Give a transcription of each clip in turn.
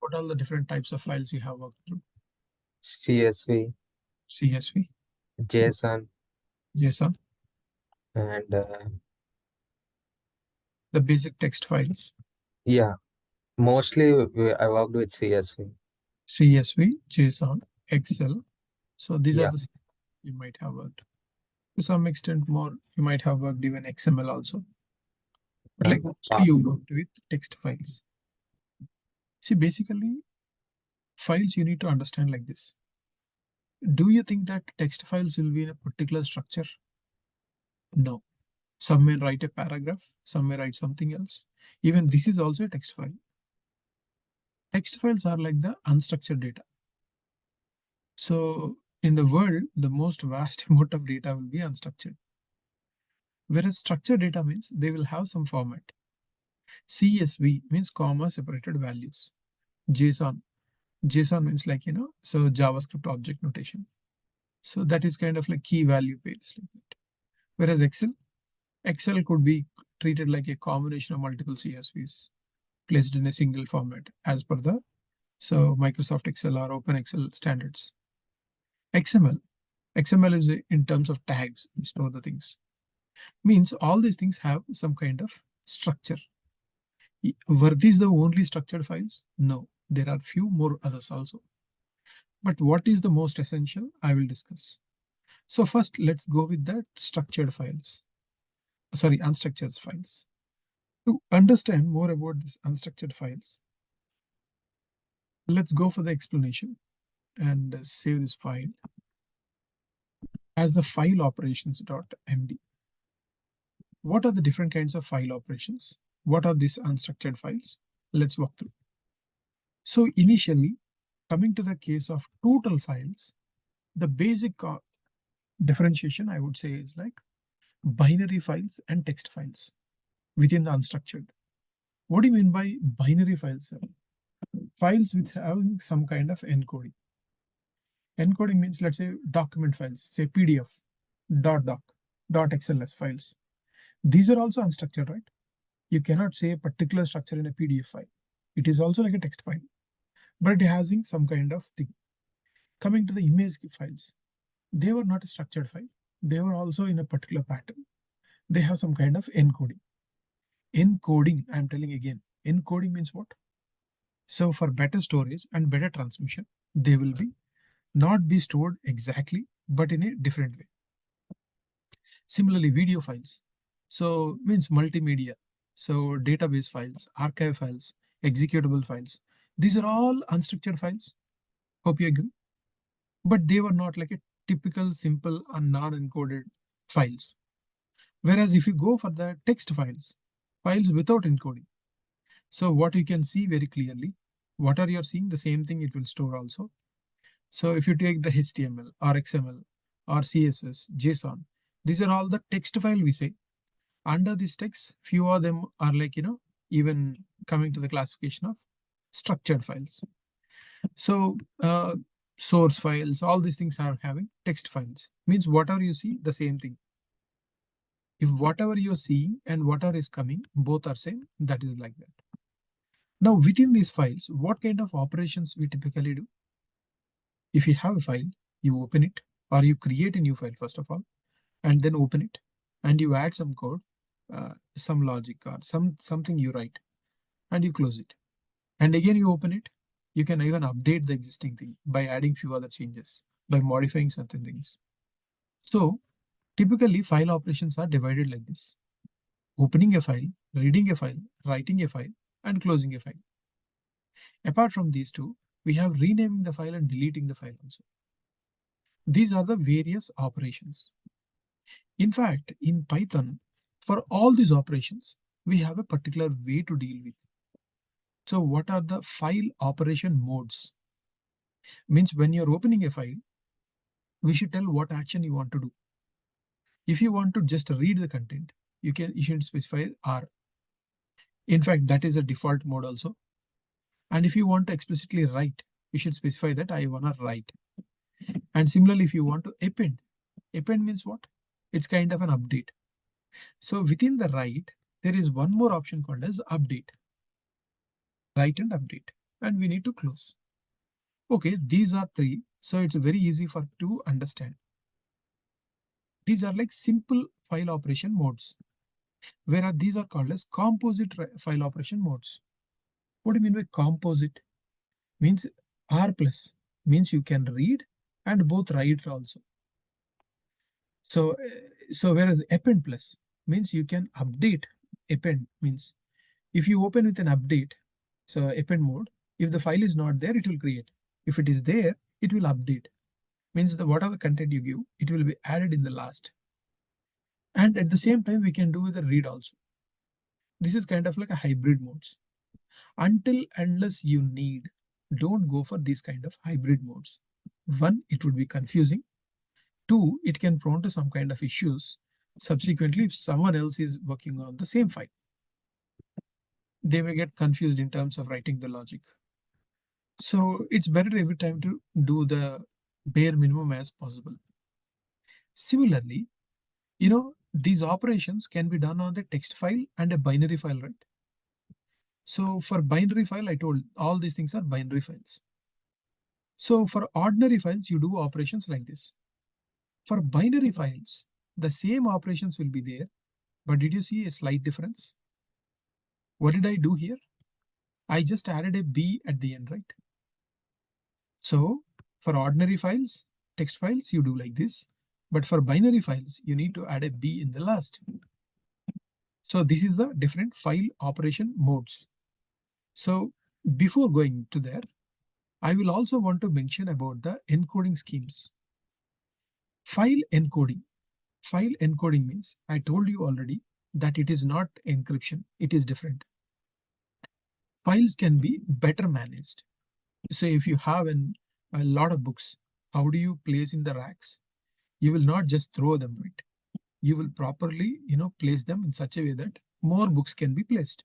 What are the different types of files you have worked through? CSV, CSV, JSON, JSON, and the basic text files, yeah, mostly I worked with CSV. CSV, JSON, Excel. So these are Yeah, the you might have worked. To some extent more, you might have worked even XML also. But uh, like mostly uh, you worked with text files. See, basically, files you need to understand like this. Do you think that text files will be in a particular structure? No. Some may write a paragraph, some may write something else. Even this is also a text file. Text files are like the unstructured data. So in the world, the most vast amount of data will be unstructured. Whereas structured data means they will have some format. CSV means comma separated values. JSON. JSON means like, so JavaScript object notation. So that is kind of like key value pairs like that. Whereas Excel could be treated like a combination of multiple CSVs placed in a single format as per the Microsoft Excel or Open Excel standards. XML is in terms of tags, we store the things. Means all these things have some kind of structure. Were these the only structured files? No, there are few more others also. But what is the most essential? I will discuss. So first, let's go with the structured files. Sorry, unstructured files. To understand more about these unstructured files, let's go for the explanation and save this file as the file operations.md. What are the different kinds of file operations? What are these unstructured files? Let's walk through. So initially, coming to the case of total files, the basic differentiation I would say is like binary files and text files within the unstructured. What do you mean by binary files, sir? Files which have some kind of encoding. Encoding means, let's say, document files, say PDF, .doc, .xls files. These are also unstructured, right? You cannot say a particular structure in a PDF file. It is also like a text file, but it has some kind of thing. Coming to the image files, they were not a structured file. They were also in a particular pattern. They have some kind of encoding. Encoding, I'm telling again, encoding means what? So for better storage and better transmission, they will be not be stored exactly, but in a different way. Similarly, video files. So means multimedia. So database files, archive files, executable files. These are all unstructured files. Hope you agree. But they were not like a typical, simple, and non-encoded files. Whereas if you go for the text files, files without encoding. So what you can see very clearly, what are you seeing? The same thing it will store also. So if you take the HTML or XML or CSS, JSON, these are all the text file we say. Under this text, few of them are like, even coming to the classification of structured files. So source files, all these things are having text files. Means whatever you see, the same thing. If whatever you're seeing and whatever is coming, both are same, that is like that. Now within these files, what kind of operations we typically do? If you have a file, you open it or you create a new file first of all, and then open it and you add some code, some logic or something you write and you close it. And again, you open it. You can even update the existing thing by adding few other changes, by modifying certain things. So typically file operations are divided like this. Opening a file, reading a file, writing a file, and closing a file. Apart from these two, we have renaming the file and deleting the file also. These are the various operations. In fact, in Python, for all these operations, we have a particular way to deal with. So what are the file operation modes? Means when you're opening a file, we should tell what action you want to do. If you want to just read the content, you should specify R. In fact, that is a default mode also. And if you want to explicitly write, you should specify that I want to write. And similarly, if you want to append means what? It's kind of an update. So within the write, there is one more option called as update. Write and update. and we need to close. Okay, these are three, so it's very easy for to understand. These are like simple file operation modes, whereas these are called as composite file operation modes. What do you mean by composite? Means R plus means you can read and both write also. So whereas append plus means you can update. Append means if you open with an update, so append mode, if the file is not there, it will create. If it is there, it will update. Means the whatever content you give, it will be added in the last. And at the same time, we can do with the read also. This is kind of like a hybrid modes. Until unless you need, don't go for these kind of hybrid modes. One, it would be confusing. Two, it can prone to some kind of issues. Subsequently, if someone else is working on the same file, they may get confused in terms of writing the logic. So it's better every time to do the bare minimum as possible. Similarly, these operations can be done on the text file and a binary file, right? So for binary file, I told all these things are binary files. So for ordinary files, you do operations like this. For binary files, the same operations will be there, but did you see a slight difference? What did I do here? I just added a B at the end, right? So for ordinary files, text files, you do like this. But for binary files, you need to add a B in the last. So this is the different file operation modes. So before going to there, I will also want to mention about the encoding schemes. File encoding. File encoding means, I told you already that it is not encryption, it is different. Files can be better managed. So if you have a lot of books, how do you place in the racks? You will not just throw them, right? You will properly, place them in such a way that more books can be placed.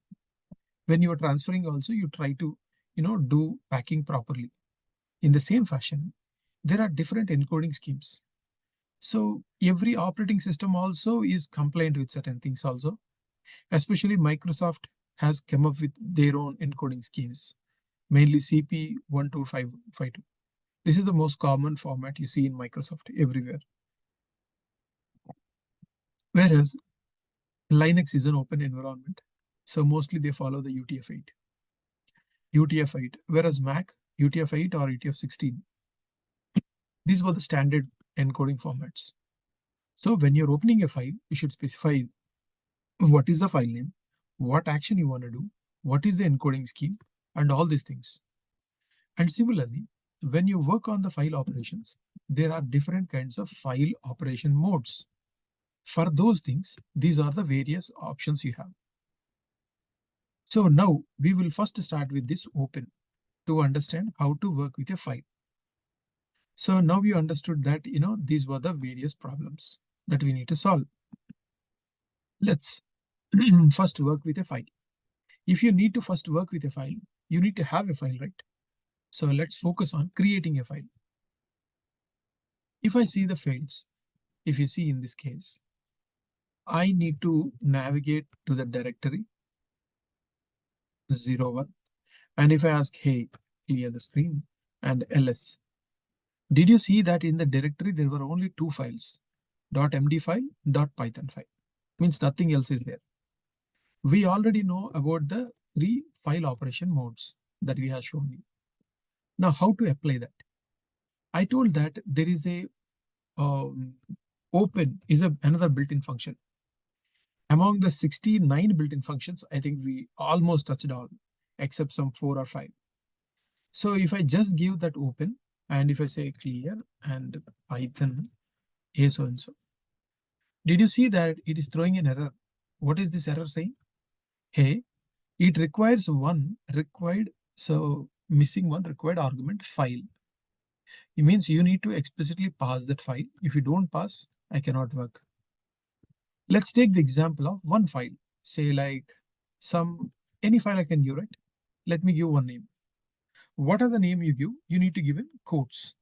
When you are transferring also, you try to, do packing properly. In the same fashion, there are different encoding schemes. So every operating system also is compliant with certain things also. Especially Microsoft has come up with their own encoding schemes, mainly CP12552. This is the most common format you see in Microsoft everywhere. Whereas Linux is an open environment. So mostly they follow the UTF-8. UTF-8, whereas Mac, UTF-8 or UTF-16. These were the standard encoding formats. So when you're opening a file, you should specify what is the file name, what action you want to do, what is the encoding scheme, and all these things. And similarly, when you work on the file operations, there are different kinds of file operation modes. For those things, these are the various options you have. So now we will first start with this open to understand how to work with a file. So now you understood that, these were the various problems that we need to solve. Let's first work with a file. If you need to first work with a file, you need to have a file, right? So let's focus on creating a file. If I see the files, if you see in this case, I need to navigate to the directory 01. And if I ask, hey, clear the screen and ls, did you see that in the directory there were only two files, .md file, .python file? Means nothing else is there. We already know about the three file operation modes that we have shown you. Now, how to apply that? I told that there is a open is another built-in function. Among the 69 built-in functions, I think we almost touched all, except some 4 or 5. So if I just give that open, and if I say clear and Python a so and so, did you see that it is throwing an error? What is this error saying? Hey, it requires one required, so missing one required argument file. It means you need to explicitly pass that file. If you don't pass, I cannot work. Let's take the example of one file, say like any file I can give, right? Let me give one name. What are the name you give? You need to give in quotes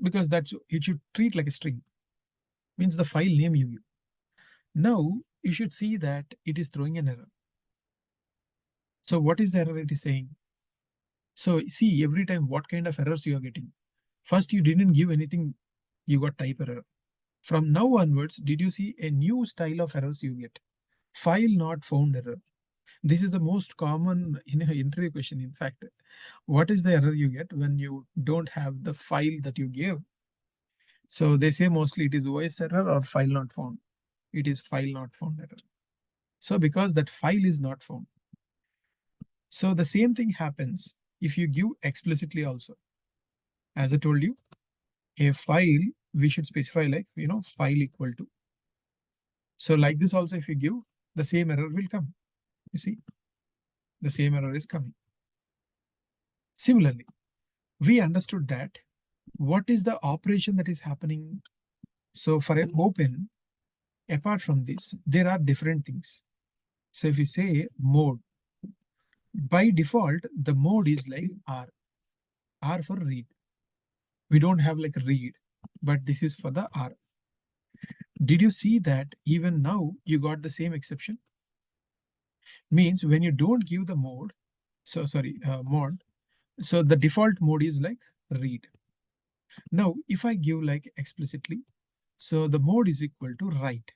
because it should treat like a string. Means the file name you give. Now you should see that it is throwing an error. So what is the error it is saying? So see every time what kind of errors you are getting. First, you didn't give anything, you got type error. From now onwards, did you see a new style of errors you get? File not found error. This is the most common interview question. In fact, what is the error you get when you don't have the file that you gave? So they say mostly it is OS error or file not found. It is file not found error. So because that file is not found. So the same thing happens if you give explicitly also. As I told you, a file, we should specify like, file equal to. So like this also, if you give, the same error will come. You see, the same error is coming. Similarly, we understood that what is the operation that is happening. So for an open, apart from this, there are different things. So if we say mode, by default, the mode is like R for read. We don't have like read, but this is for the R. Did you see that even now you got the same exception? Means when you don't give the mode, mode, so the default mode is like read. Now, if I give like explicitly, so the mode is equal to write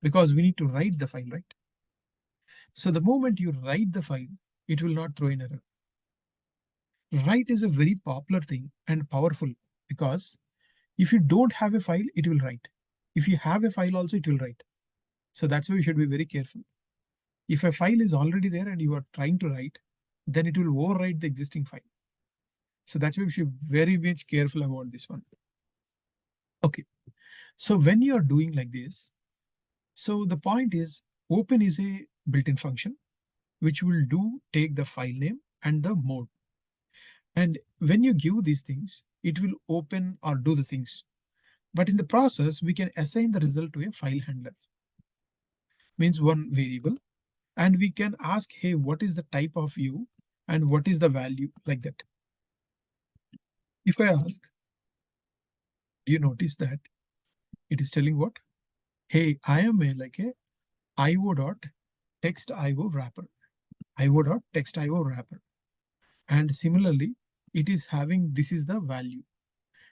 because we need to write the file, right? So the moment you write the file, it will not throw in error. Write is a very popular thing and powerful because if you don't have a file, it will write. If you have a file also, it will write. So that's why we should be very careful. If a file is already there and you are trying to write, then it will overwrite the existing file. So that's why we should be very much careful about this one. Okay. So when you are doing like this, so the point is open is a built-in function which will take the file name and the mode. And when you give these things, it will open or do the things. But in the process, we can assign the result to a file handler. Means one variable. And we can ask, hey, what is the type of view and what is the value like that? If I ask, do you notice that it is telling what? Hey, I am like a IO dot text IO wrapper. IO dot text IO wrapper. And similarly, it is having this is the value.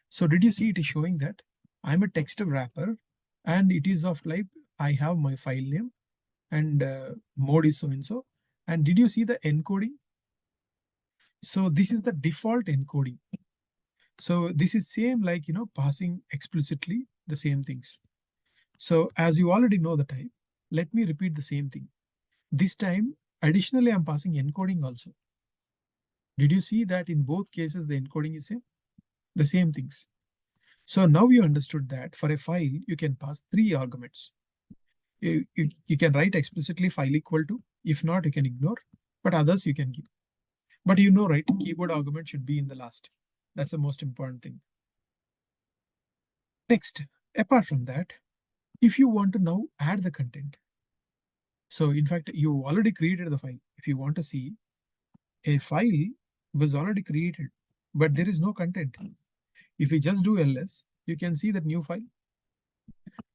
So did you see it is showing that I'm a text wrapper and it is of like I have my file name and mode is so and so. And did you see the encoding? So this is the default encoding. So this is same like, passing explicitly the same things. So as you already know the type, let me repeat the same thing. This time, additionally, I'm passing encoding also. Did you see that in both cases, the encoding is same? The same things. So now you understood that for a file, you can pass 3 arguments. You can write explicitly file equal to. If not, you can ignore. But others you can give. But right, keyboard argument should be in the last. That's the most important thing. Next, apart from that, if you want to now add the content. So in fact, you already created the file. If you want to see a file was already created, but there is no content. If you just do ls, you can see that new file.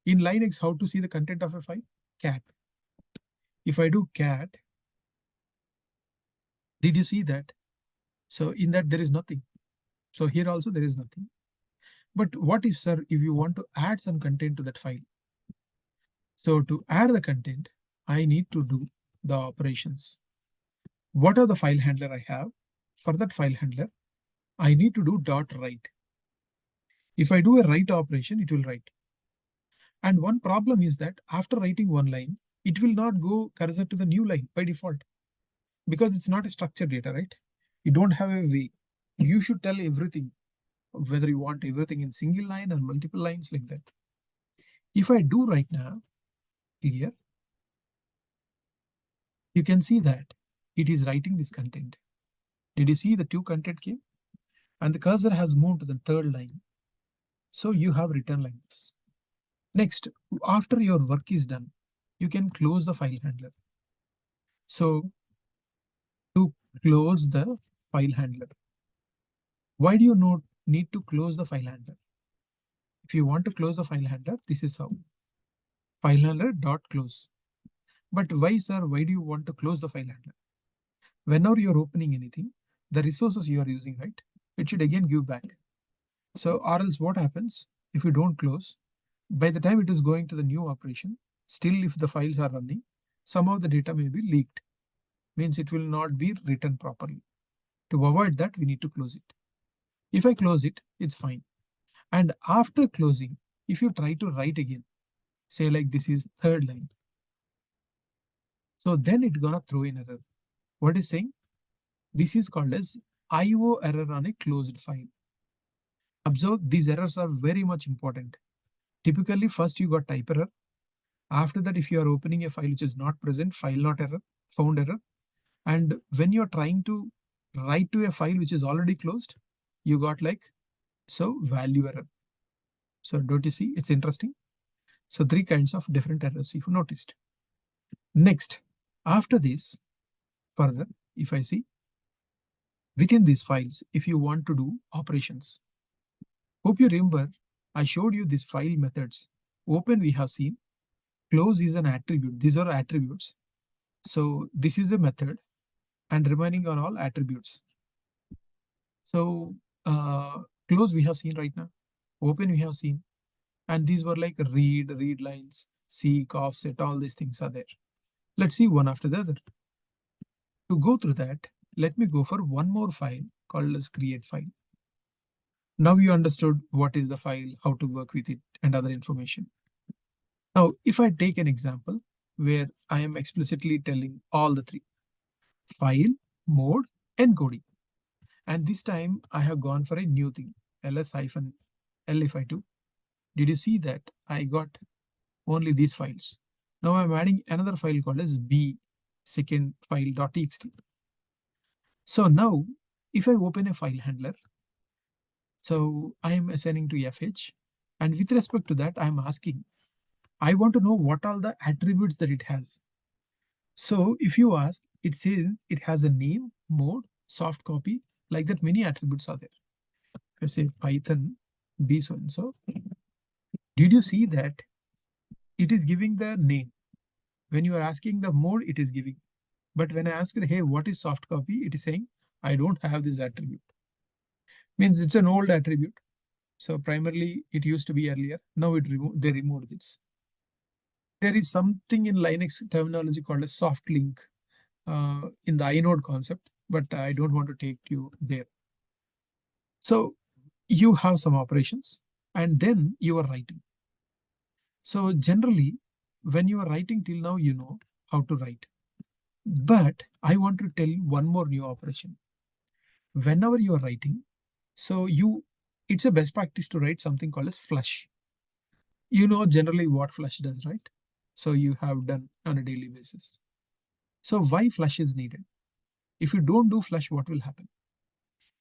In Linux, how to see the content of a file? Cat. If I do cat, did you see that? So in that there is nothing. So here also there is nothing. But what if, sir, if you want to add some content to that file? So to add the content, I need to do the operations. What are the file handler I have? For that file handler, I need to do dot write. If I do a write operation, it will write. And one problem is that after writing one line, it will not go cursor to the new line by default because it's not a structured data, right? You don't have a way. You should tell everything, whether you want everything in single line or multiple lines like that. If I do right now, here, you can see that it is writing this content. Did you see the 2 content came? And the cursor has moved to the 3rd line. So you have written like this. Next, after your work is done, you can close the file handler. So to close the file handler, why do you need to close the file handler? If you want to close the file handler, this is how. File handler dot close. But why, sir? Why do you want to close the file handler? Whenever you're opening anything, the resources you are using, right? It should again give back. So, or else what happens if you don't close? By the time it is going to the new operation, still if the files are running, some of the data may be leaked, means it will not be written properly. To avoid that, we need to close it. If I close it, it's fine. And after closing, if you try to write again, say like this is third line, so then it's gonna throw in error. What is saying? This is called as IO error on a closed file. Observe, these errors are very much important. Typically, first you got type error. After that, if you are opening a file which is not present, file not error, found error. And when you're trying to write to a file which is already closed, you got like, so value error. So don't you see? It's interesting. So three kinds of different errors if you noticed. Next, after this, further, if I see within these files, if you want to do operations, hope you remember I showed you these file methods. Open we have seen, close is an attribute. These are attributes. So this is a method and remaining are all attributes. So close we have seen right now. Open we have seen. And these were like read lines, seek, offset, all these things are there. Let's see one after the other. To go through that, let me go for one more file called as create file. Now you understood what is the file, how to work with it, and other information. Now, if I take an example where I am explicitly telling all the three, file, mode, encoding. And this time I have gone for a new thing, ls-l if I do. Did you see that I got only these files? Now I'm adding another file called as b second file.txt. So now if I open a file handler, so I am assigning to fh, and with respect to that, I'm asking, I want to know what are the attributes that it has. So if you ask, it says it has a name, mode, soft copy, like that many attributes are there. If I say Python b so and so, did you see that it is giving the name? When you are asking the mode, it is giving. But when I ask it, hey, what is soft copy? It is saying, I don't have this attribute. Means it's an old attribute. So primarily it used to be earlier. Now they removed this. There is something in Linux terminology called a soft link in the inode concept, but I don't want to take you there. So you have some operations and then you are writing. So generally, when you are writing till now, you know how to write. But I want to tell you one more new operation. Whenever you are writing, so it's a best practice to write something called as flush. You know generally what flush does, right? So you have done on a daily basis. So why flush is needed? If you don't do flush, what will happen?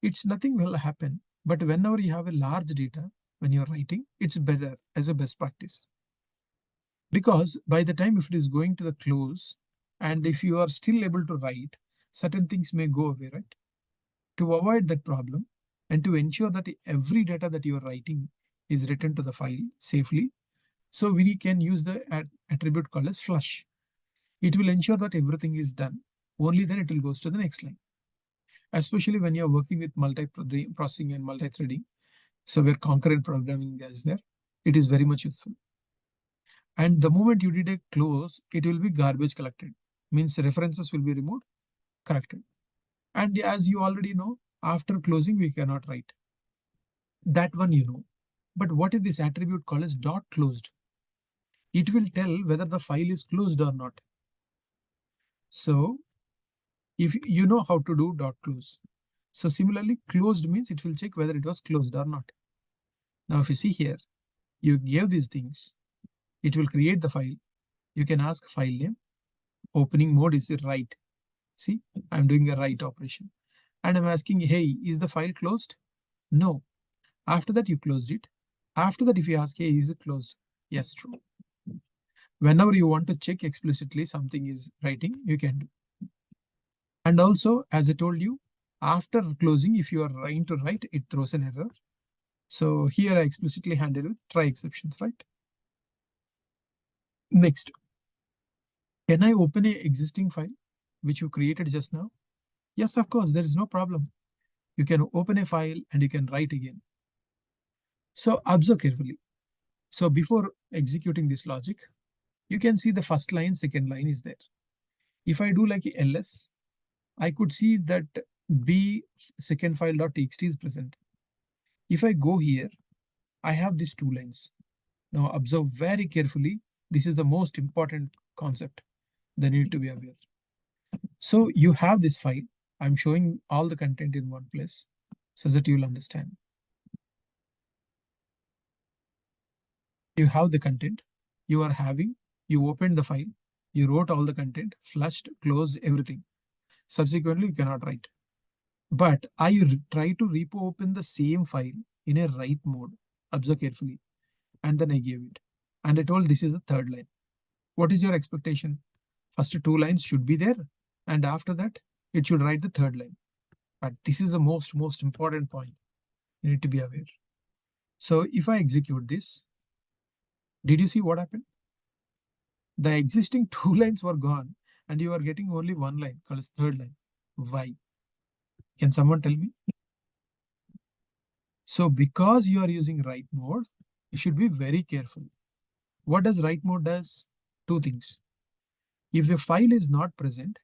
It's nothing will happen, but whenever you have a large data, when you're writing, it's better as a best practice. Because by the time if it is going to the close, and if you are still able to write, certain things may go away, right? To avoid that problem and to ensure that every data that you are writing is written to the file safely, so we can use the attribute called as flush. It will ensure that everything is done. Only then it will goes to the next line. Especially when you're working with multi-processing and multi-threading, so where concurrent programming is there, it is very much useful. And the moment you did a close, it will be garbage collected. Means references will be removed, corrected. And as you already know, after closing, we cannot write. That one you know. But what is this attribute called as dot closed? It will tell whether the file is closed or not. So if you know how to do dot close. So similarly, closed means it will check whether it was closed or not. Now, if you see here, you give these things, it will create the file. You can ask file name. Opening mode is write. See, I'm doing a write operation. And I'm asking, hey, is the file closed? No. After that, you closed it. After that, if you ask, hey, is it closed? Yes, true. Whenever you want to check explicitly something is writing, you can do. And also, as I told you, after closing, if you are trying to write, it throws an error. So here I explicitly handle with try exceptions, right? Next, can I open a existing file which you created just now? Yes, of course, there is no problem. You can open a file and you can write again. So observe carefully. So before executing this logic, you can see the first line, second line is there. If I do like ls, I could see that b second file.txt is present. If I go here, I have these two lines. Now observe very carefully. This is the most important concept that you need to be aware. So you have this file. I'm showing all the content in one place so that you'll understand. You have the content you are having, you opened the file, you wrote all the content, flushed, closed, everything. Subsequently, you cannot write. But I try to repo open the same file in a write mode. Observe carefully. And then I gave it. And I told this is the third line. What is your expectation? First two lines should be there. And after that, it should write the third line. But this is the most important point. You need to be aware. So if I execute this, did you see what happened? The existing two lines were gone and you are getting only one line called as third line. Why? Can someone tell me? So because you are using write mode, you should be very careful. What does write mode does? Two things. If a file is not present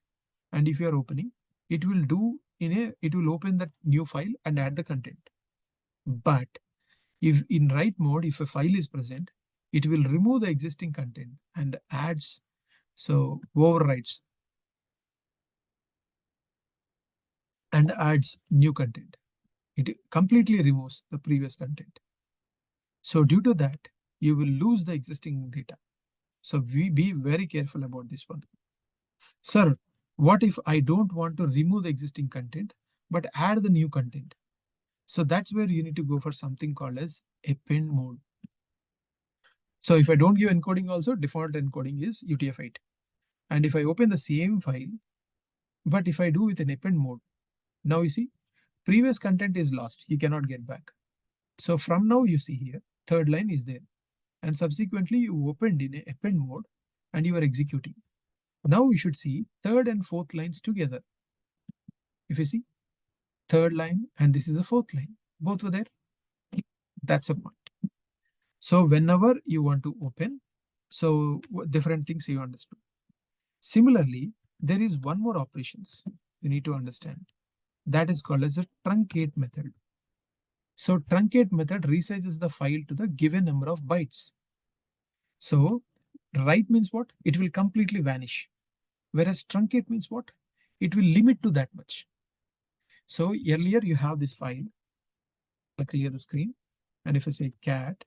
and if you are opening, it will open that new file and add the content. But if in write mode, if a file is present, it will remove the existing content and adds, so overwrites and adds new content. It completely removes the previous content. So due to that, you will lose the existing data. So we be very careful about this one. Sir, what if I don't want to remove the existing content, but add the new content? So that's where you need to go for something called as append mode. So if I don't give encoding also, default encoding is UTF-8. And if I open the same file, but if I do with an append mode, now you see, previous content is lost. You cannot get back. So from now you see here, third line is there. And subsequently you opened in a append mode and you are executing. Now you should see third and fourth lines together. If you see third line and this is the fourth line, both were there. That's a point. So whenever you want to open, so different things you understood. Similarly, there is one more operations you need to understand. That is called as a truncate method. So truncate method resizes the file to the given number of bytes. So write means what? It will completely vanish. Whereas truncate means what? It will limit to that much. So earlier you have this file. I'll clear the screen. And if I say cat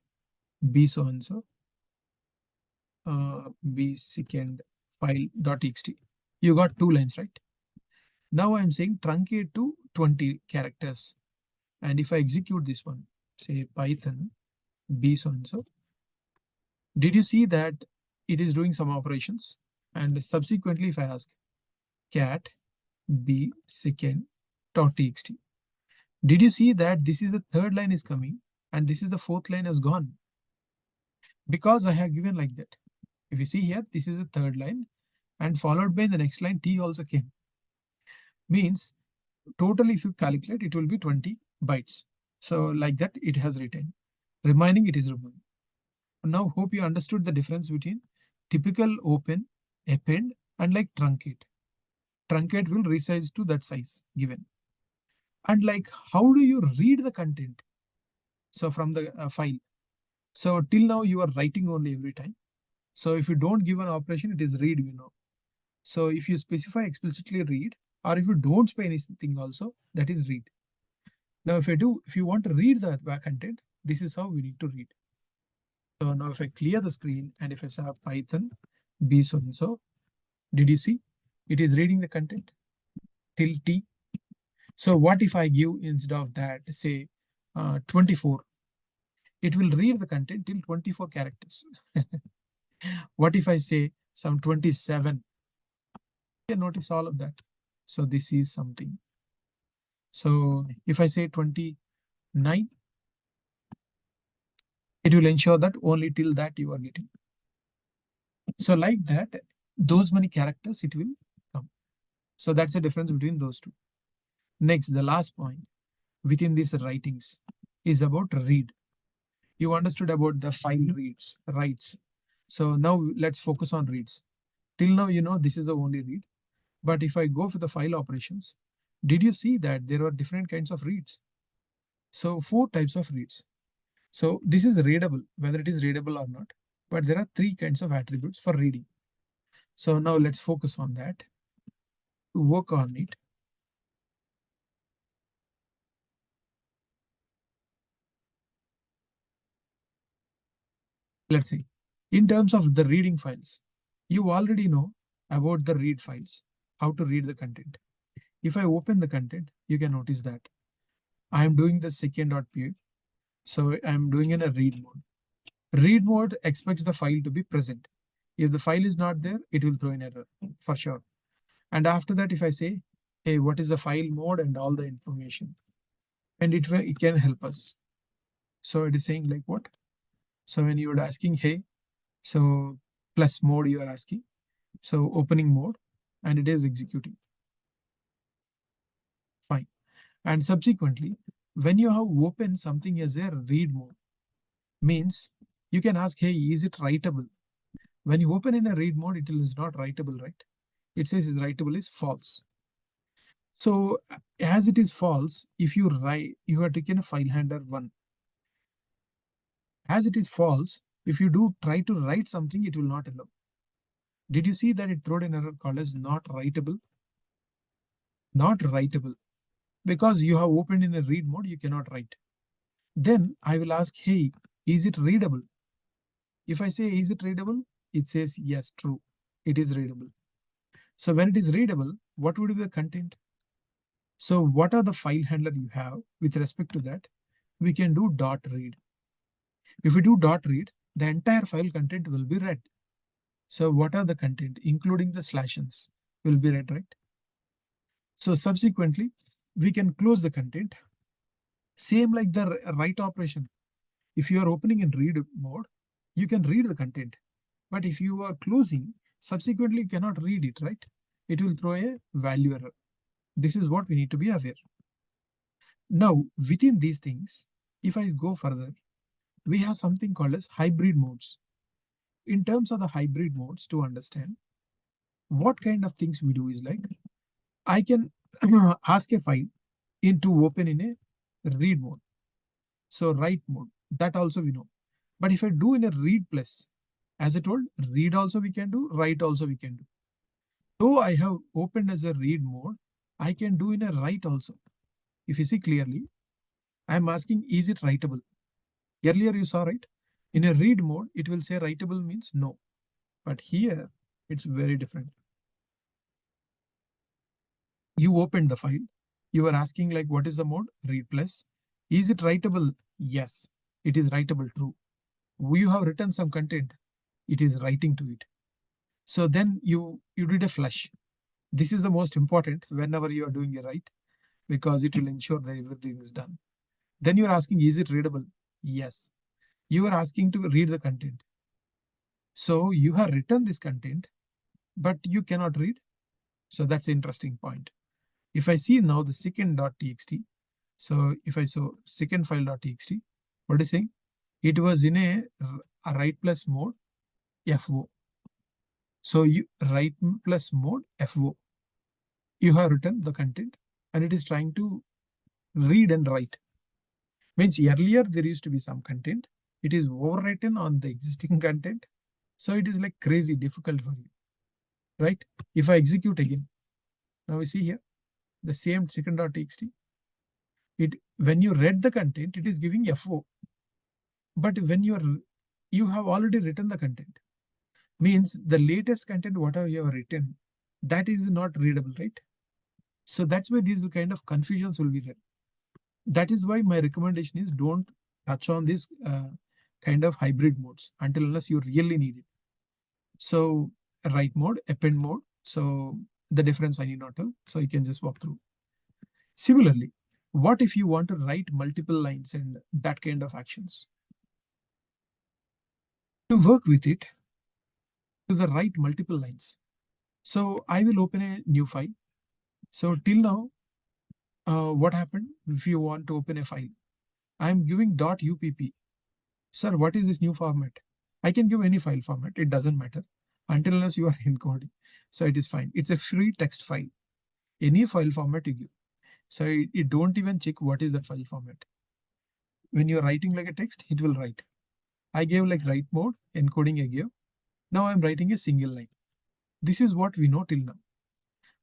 b so and so, b second file.txt, you got two lines, right? Now I'm saying truncate to 20 characters. And if I execute this one, say Python b so and so, did you see that it is doing some operations? And subsequently, if I ask cat b second dot txt, did you see that this is the third line is coming and this is the fourth line has gone? Because I have given like that. If you see here, this is the third line and followed by the next line t also came. Means total if you calculate, it will be 20 bytes. So like that it has written. Remaining it is removed. Now hope you understood the difference between typical open, append and like truncate. Truncate will resize to that size given. And like how do you read the content? So from the file. So till now you are writing only every time. So if you don't give an operation, it is read, So if you specify explicitly read, or if you don't say anything also, that is read. Now if you want to read the content, this is how we need to read. So now if I clear the screen and if I say Python b so and so, did you see? It is reading the content till t. So what if I give instead of that, say 24? It will read the content till 24 characters. What if I say some 27? You notice all of that. So this is something. So if I say 29, it will ensure that only till that you are getting. So like that, those many characters it will come. So that's the difference between those two. Next, the last point within these writings is about read. You understood about the file reads, writes. So now let's focus on reads. Till now, this is the only read. But if I go for the file operations, did you see that there are different kinds of reads? So 4 types of reads. So this is readable, whether it is readable or not. But there are 3 kinds of attributes for reading. So now let's focus on that, to work on it. Let's see. In terms of the reading files, you already know about the read files, how to read the content. If I open the content, you can notice that I am doing the second.py. So I'm doing in a read mode. Read mode expects the file to be present. If the file is not there, it will throw an error for sure. And after that, if I say, hey, what is the file mode and all the information, and it can help us. So it is saying like what? So when you are asking, hey, so plus mode you are asking. So opening mode, and it is executing. Fine. And subsequently, when you have opened something as a read mode, means you can ask, hey, is it writable? When you open in a read mode, it is not writable, right? It says is writable is false. So as it is false, if you write, you have taken a file handler 1. As it is false, if you do try to write something, it will not allow. Did you see that it threw an error called as not writable? Not writable. Because you have opened in a read mode, you cannot write. Then I will ask, hey, is it readable? If I say, is it readable? It says, yes, true. It is readable. So when it is readable, what would be the content? So what are the file handler you have with respect to that? We can do dot read. If we do dot read, the entire file content will be read. So what are the content, including the slashes, will be read, right? So subsequently, we can close the content. Same like the write operation. If you are opening in read mode, you can read the content. But if you are closing, subsequently you cannot read it, right? It will throw a value error. This is what we need to be aware. Now, within these things, if I go further, we have something called as hybrid modes. In terms of the hybrid modes, to understand what kind of things we do is like, I can ask a file to open in a read mode. So write mode, that also we know. But if I do in a read plus, as I told, read also we can do, write also we can do. Though I have opened as a read mode, I can do in a write also. If you see clearly, I am asking, is it writable? Earlier you saw, right? In a read mode, it will say writable means no. But here, it's very different. You opened the file. You are asking like, what is the mode? Read plus. Is it writable? Yes, it is writable, true. You have written some content. It is writing to it. So then you did a flush. This is the most important whenever you are doing a write, because it will ensure that everything is done. Then you are asking, is it readable? Yes. You are asking to read the content. So you have written this content, but you cannot read. So that's an interesting point. If I see now the second.txt, so if I saw second file.txt, what is saying? It was in a write plus mode, FO. So you write plus mode, FO. You have written the content and it is trying to read and write. Means earlier there used to be some content. It is overwritten on the existing content. So it is like crazy difficult for you, right? If I execute again, now we see here the same second.txt. When you read the content, it is giving FO. But when you have already written the content, means the latest content, whatever you have written, that is not readable, right? So that's why these kind of confusions will be there. That is why my recommendation is don't touch on this kind of hybrid modes until unless you really need it. So write mode, append mode. So the difference I need not tell. So you can just walk through. Similarly, what if you want to write multiple lines and that kind of actions? To work with it, to the write multiple lines. So I will open a new file. So till now, What happened if you want to open a file? I'm giving .upp. Sir, what is this new format? I can give any file format. It doesn't matter until unless you are encoding. So it is fine. It's a free text file. Any file format you give. So it don't even check what is that file format. When you're writing like a text, it will write. I gave like write mode, encoding I gave. Now I'm writing a single line. This is what we know till now.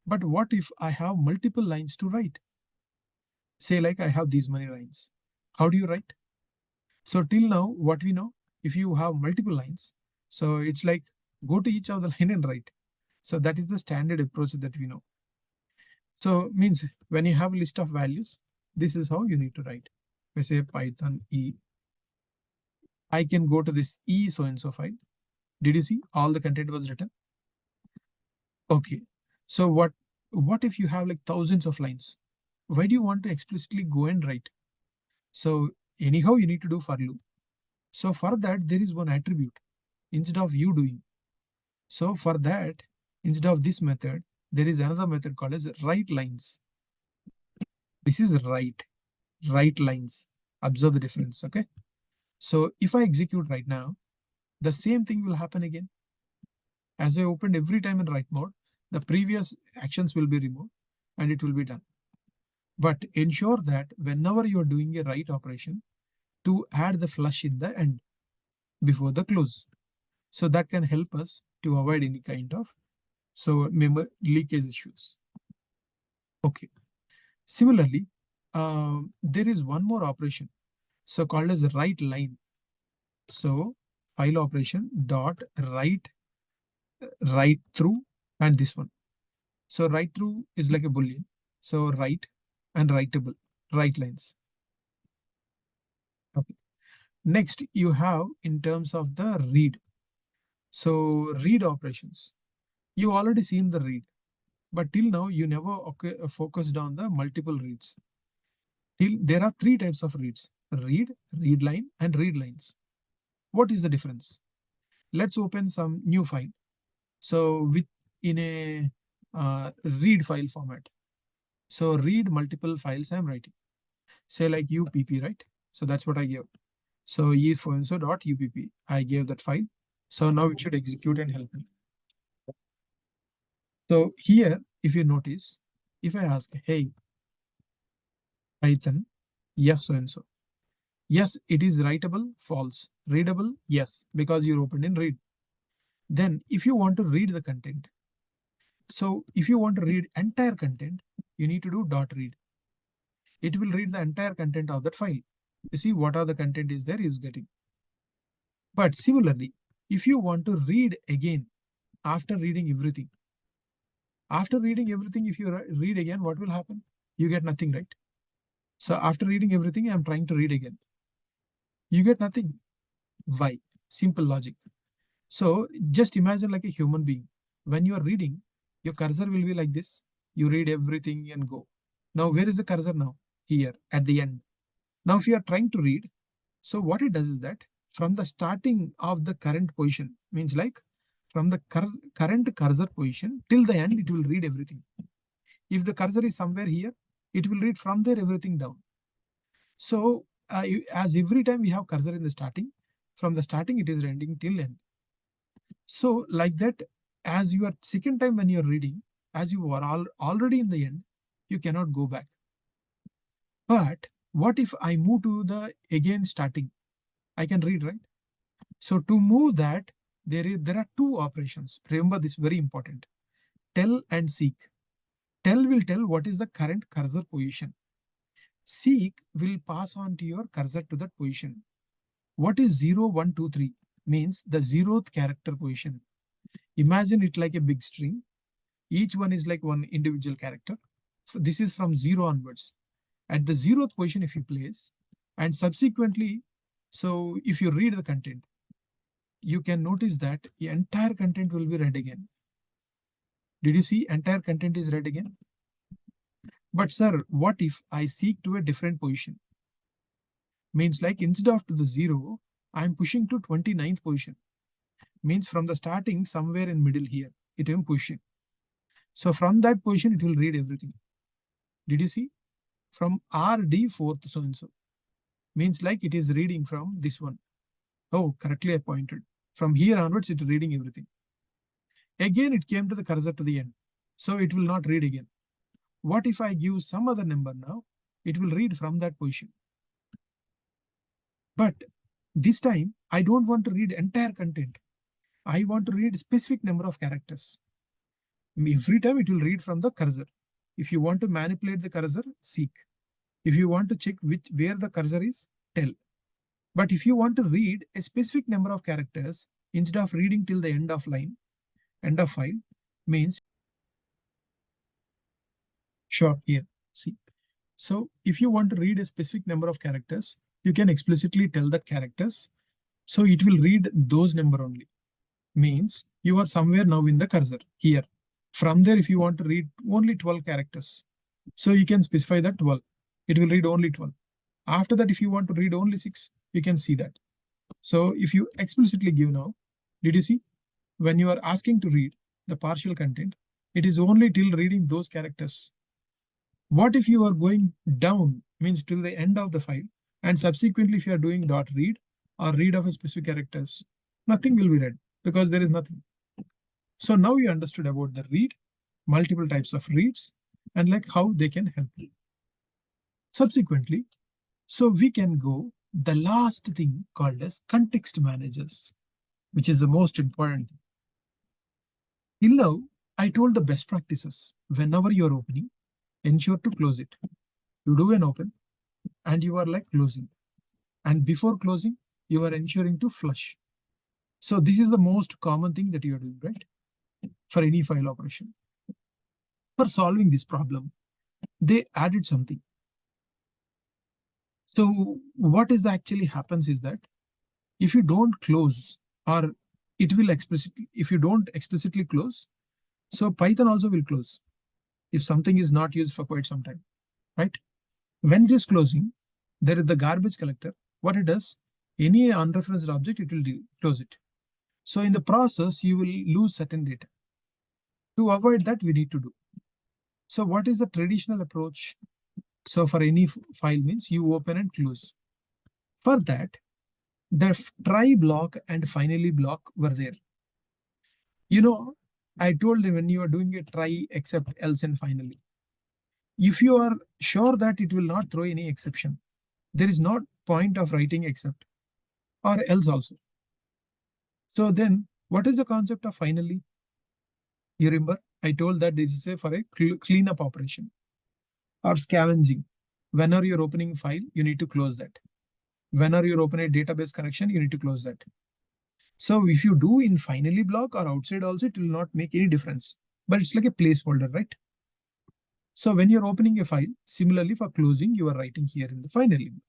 But what if I have multiple lines to write? Say like I have these many lines. How do you write? So till now, what we know, if you have multiple lines, so it's like go to each of the line and write. So that is the standard approach that we know. So means when you have a list of values, this is how you need to write. We say Python E. I can go to this E so and so file. Did you see all the content was written? Okay. So what if you have like thousands of lines? Why do you want to explicitly go and write? So anyhow, you need to do for loop. So for that, there is one attribute instead of you doing. So for that, instead of this method, there is another method called as write lines. This is write lines. Observe the difference, okay? So if I execute right now, the same thing will happen again. As I opened every time in write mode, the previous actions will be removed and it will be done. But ensure that whenever you're doing a write operation, to add the flush in the end before the close. So that can help us to avoid any kind of memory leakage issues. Okay. Similarly, there is one more operation, so called as write line. So file operation dot write through and this one. So write through is like a boolean. So write and writable, write lines. Okay. Next, you have in terms of the read. So read operations. You already seen the read, but till now you never focused on the multiple reads. There are three types of reads: read, read line, and read lines. What is the difference? Let's open some new file. So with in a read file format. So read multiple files I'm writing. Say like UPP, right? So that's what I gave. So e for so dot UPP. I gave that file. So now it should execute and help me. So here, if you notice, if I ask, hey, Python, F so and so. Yes, it is writable, false. Readable, yes, because you're opened in read. Then if you want to read the content, so if you want to read entire content, you need to do dot read. It will read the entire content of that file. You see what are the content is there is getting. But similarly, if you want to read again after reading everything, if you read again, what will happen? You get nothing, right? So after reading everything, I'm trying to read again. You get nothing. Why? Simple logic. So just imagine like a human being. When you are reading, your cursor will be like this. You read everything and go. Now, where is the cursor now? Here at the end. Now, if you are trying to read, so what it does is that from the starting of the current position, means like from the current cursor position till the end, it will read everything. If the cursor is somewhere here, it will read from there everything down. So as every time we have cursor in the starting, from the starting it is ending till end. So like that, as you are second time when you are reading, as you are already in the end, you cannot go back. But what if I move to the again starting? I can read, right? So to move that, there are two operations. Remember this, very important. Tell and seek. Tell will tell what is the current cursor position. Seek will pass on to your cursor to that position. What is 0, 1, 2, 3? Means the 0th character position. Imagine it like a big string. Each one is like one individual character. This is from 0 onwards. At the 0th position, if you place, and subsequently, so if you read the content, you can notice that the entire content will be read again. Did you see entire content is read again? But sir, what if I seek to a different position? Means like instead of to the 0, I'm pushing to 29th position. Means from the starting somewhere in middle here, it will push in. So from that position, it will read everything. Did you see? from RD fourth so and so. Means like it is reading from this one. Oh, correctly I pointed. From here onwards, it is reading everything. Again, it came to the cursor to the end. So it will not read again. What if I give some other number now? It will read from that position. But this time, I don't want to read entire content. I want to read specific number of characters. Every time it will read from the cursor. If you want to manipulate the cursor, seek. If you want to check where the cursor is, tell. But if you want to read a specific number of characters, instead of reading till the end of line, end of file, means sure here. See. So if you want to read a specific number of characters, you can explicitly tell that characters. So it will read those number only. Means you are somewhere now in the cursor here. From there, if you want to read only 12 characters, so you can specify that 12. It will read only 12. After that, if you want to read only 6, you can see that. So if you explicitly give now, did you see? When you are asking to read the partial content, it is only till reading those characters. What if you are going down, means till the end of the file, and subsequently if you are doing dot read or read of a specific characters, nothing will be read because there is nothing. So now you understood about the read, multiple types of reads, and like how they can help you. Subsequently, so we can go the last thing called as context managers, which is the most important thing. Till now, I told the best practices. Whenever you're opening, ensure to close it. You do an open and you are like closing. And before closing, you are ensuring to flush. So this is the most common thing that you are doing, right? For any file operation. For solving this problem, they added something. So what is actually happens is that if you don't close, or it will explicitly, if you don't explicitly close, so Python also will close if something is not used for quite some time, right? When it is closing, there is the garbage collector. What it does, any unreferenced object, it will close it. So in the process, you will lose certain data. To avoid that, we need to do. So what is the traditional approach? So for any file means you open and close. For that, the try block and finally block were there. You know, I told you when you are doing a try, except, else, and finally. If you are sure that it will not throw any exception, there is not point of writing except or else also. So then what is the concept of finally? You remember I told that this is for a cleanup operation or scavenging. Whenever you're opening file, you need to close that. Whenever you're opening a database connection, you need to close that. So if you do in finally block or outside also, it will not make any difference. But it's like a placeholder, right? So when you're opening a file, similarly for closing, you are writing here in the finally block.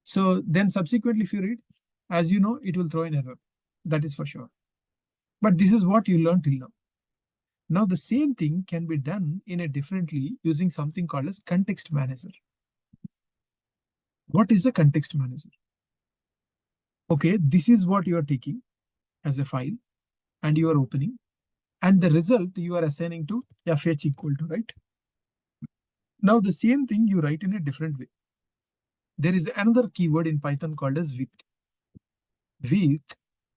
So then subsequently, if you read, as you know, it will throw an error. That is for sure. But this is what you learned till now. Now the same thing can be done in a differently using something called as context manager. What is a context manager? Okay, this is what you are taking as a file and you are opening, and the result you are assigning to fh equal to, right? Now the same thing you write in a different way. There is another keyword in Python called as with,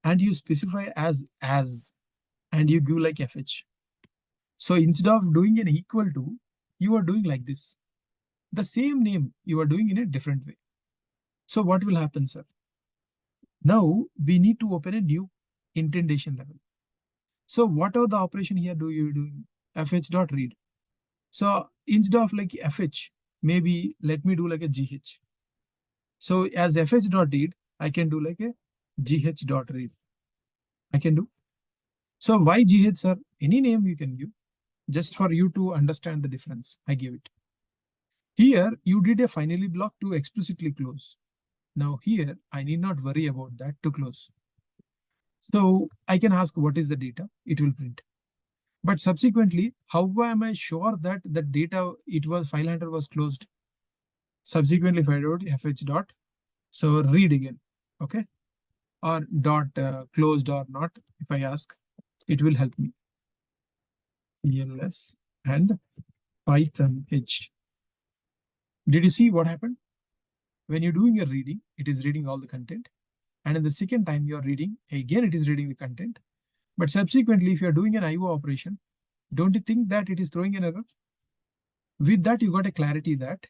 and you specify as, and you give like fh. So instead of doing an equal to, you are doing like this. The same name you are doing in a different way. So what will happen, sir? Now we need to open a new indentation level. So what are the operation here do you doing? fh.read. So instead of like fh, maybe let me do like a gh. So as fh.read, I can do like a gh.read. I can do. So why gh, sir? Any name you can give, just for you to understand the difference. I give it. Here you did a finally block to explicitly close. Now here I need not worry about that to close. So I can ask what is the data, it will print. But subsequently, how am I sure that the data it was file handler was closed? Subsequently, if I wrote fh dot, so read again, okay, or dot closed or not. If I ask, it will help me. ELS and Python H. Did you see what happened? When you're doing a reading, it is reading all the content. And in the second time you're reading, again it is reading the content. But subsequently, if you're doing an IO operation, don't you think that it is throwing an error? With that, you got a clarity that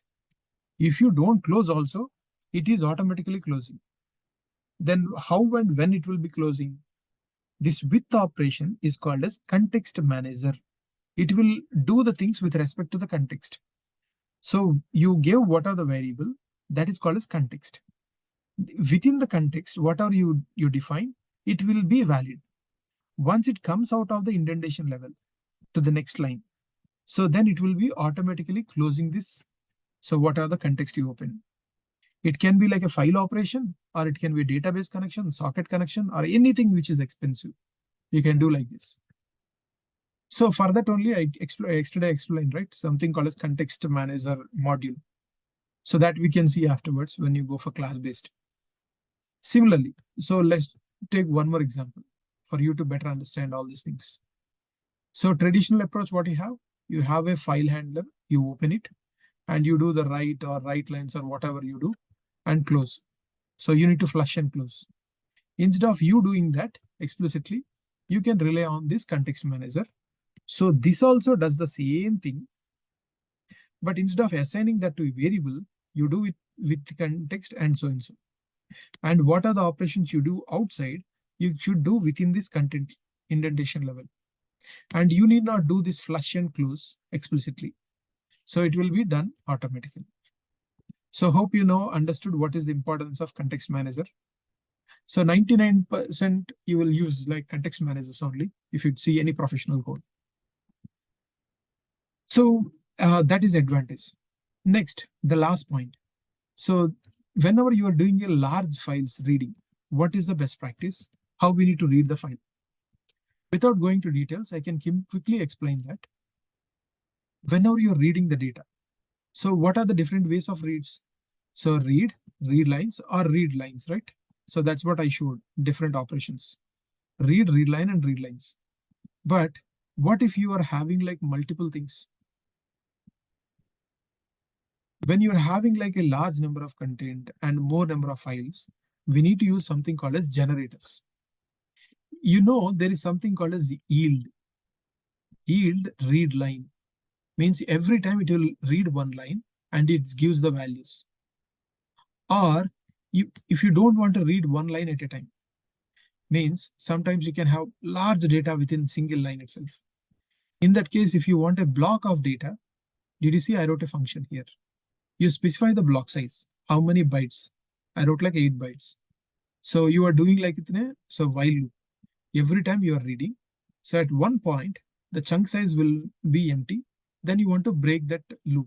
if you don't close also, it is automatically closing. Then how and when it will be closing? This with operation is called as context manager. It will do the things with respect to the context. So you give what are the variable, that is called as context. Within the context, what are you define, it will be valid. Once it comes out of the indentation level to the next line, so then it will be automatically closing this. So what are the context you open? It can be like a file operation, or it can be database connection, socket connection, or anything which is expensive. You can do like this. So for that only I explained, right? Something called as context manager module. So that we can see afterwards when you go for class-based. Similarly, so let's take one more example for you to better understand all these things. So traditional approach, what you have a file handler, you open it, and you do the write or write lines or whatever you do, and close. So you need to flush and close. Instead of you doing that explicitly, you can rely on this context manager. So this also does the same thing, but instead of assigning that to a variable, you do it with context and so and so. And what are the operations you do outside, you should do within this content indentation level. And you need not do this flush and close explicitly. So it will be done automatically. So hope you know understood what is the importance of context manager. So 99% you will use like context managers only if you see any professional code. So that is advantage. Next, the last point. So whenever you are doing a large files reading, what is the best practice? How we need to read the file? Without going to details, I can quickly explain that. Whenever you're reading the data, so what are the different ways of reads? So read lines, or read lines, right? So that's what I showed, different operations. Read line, and read lines. But what if you are having like multiple things? When you're having like a large number of content and more number of files, we need to use something called as generators. You know, there is something called as yield. Yield read line means every time it will read one line and it gives the values. Or if you don't want to read one line at a time, means sometimes you can have large data within single line itself. In that case, if you want a block of data, did you see I wrote a function here? You specify the block size, how many bytes. I wrote like 8 bytes. So you are doing like so while loop. Every time you are reading, so at one point, the chunk size will be empty. Then you want to break that loop.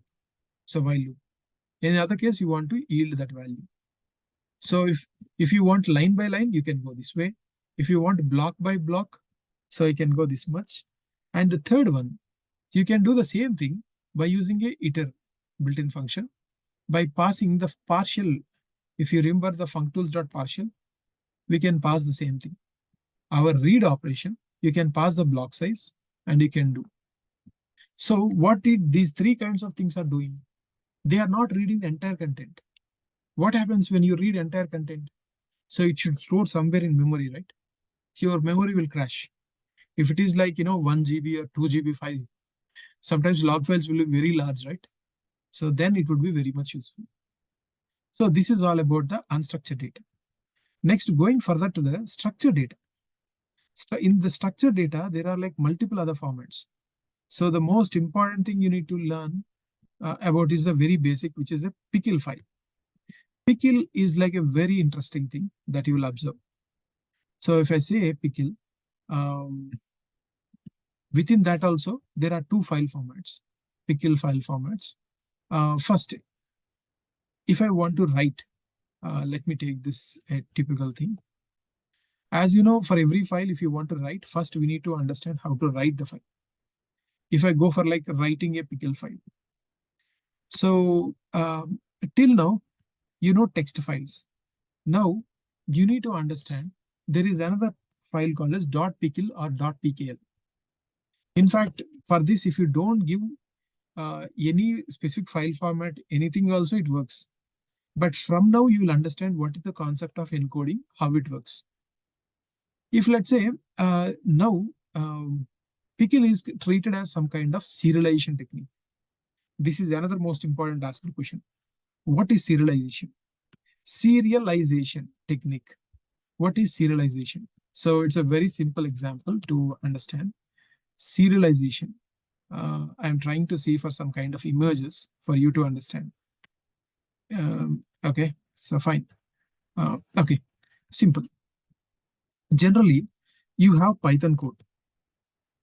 So while loop. In other case, you want to yield that value. So if you want line by line, you can go this way. If you want block by block, so you can go this much. And the third one, you can do the same thing by using a iter built-in function by passing the partial. If you remember the functools.partial, we can pass the same thing. Our read operation, you can pass the block size and you can do. So what these three kinds of things are doing? They are not reading the entire content. What happens when you read entire content? So it should store somewhere in memory, right? So your memory will crash. If it is like, 1 GB or 2 GB file, sometimes log files will be very large, right? So then it would be very much useful. So this is all about the unstructured data. Next, going further to the structured data. In the structured data, there are like multiple other formats. So the most important thing you need to learn about is the very basic, which is a pickle file. Pickle is like a very interesting thing that you will observe. So if I say pickle, within that also, there are two file formats, pickle file formats. First, if I want to write, let me take this a typical thing. As you know, for every file, if you want to write, first we need to understand how to write the file. If I go for like writing a pickle file. So till now, text files. Now you need to understand there is another file called as .pickle or .pkl. In fact, for this, if you don't give any specific file format, anything also it works. But from now you will understand what is the concept of encoding, how it works. If let's say now pickle is treated as some kind of serialization technique. This is another most important asked question. What is serialization? Serialization technique. What is serialization? So it's a very simple example to understand. Serialization. I'm trying to see for some kind of images for you to understand. Okay, so fine. Okay, simple. Generally, you have Python code.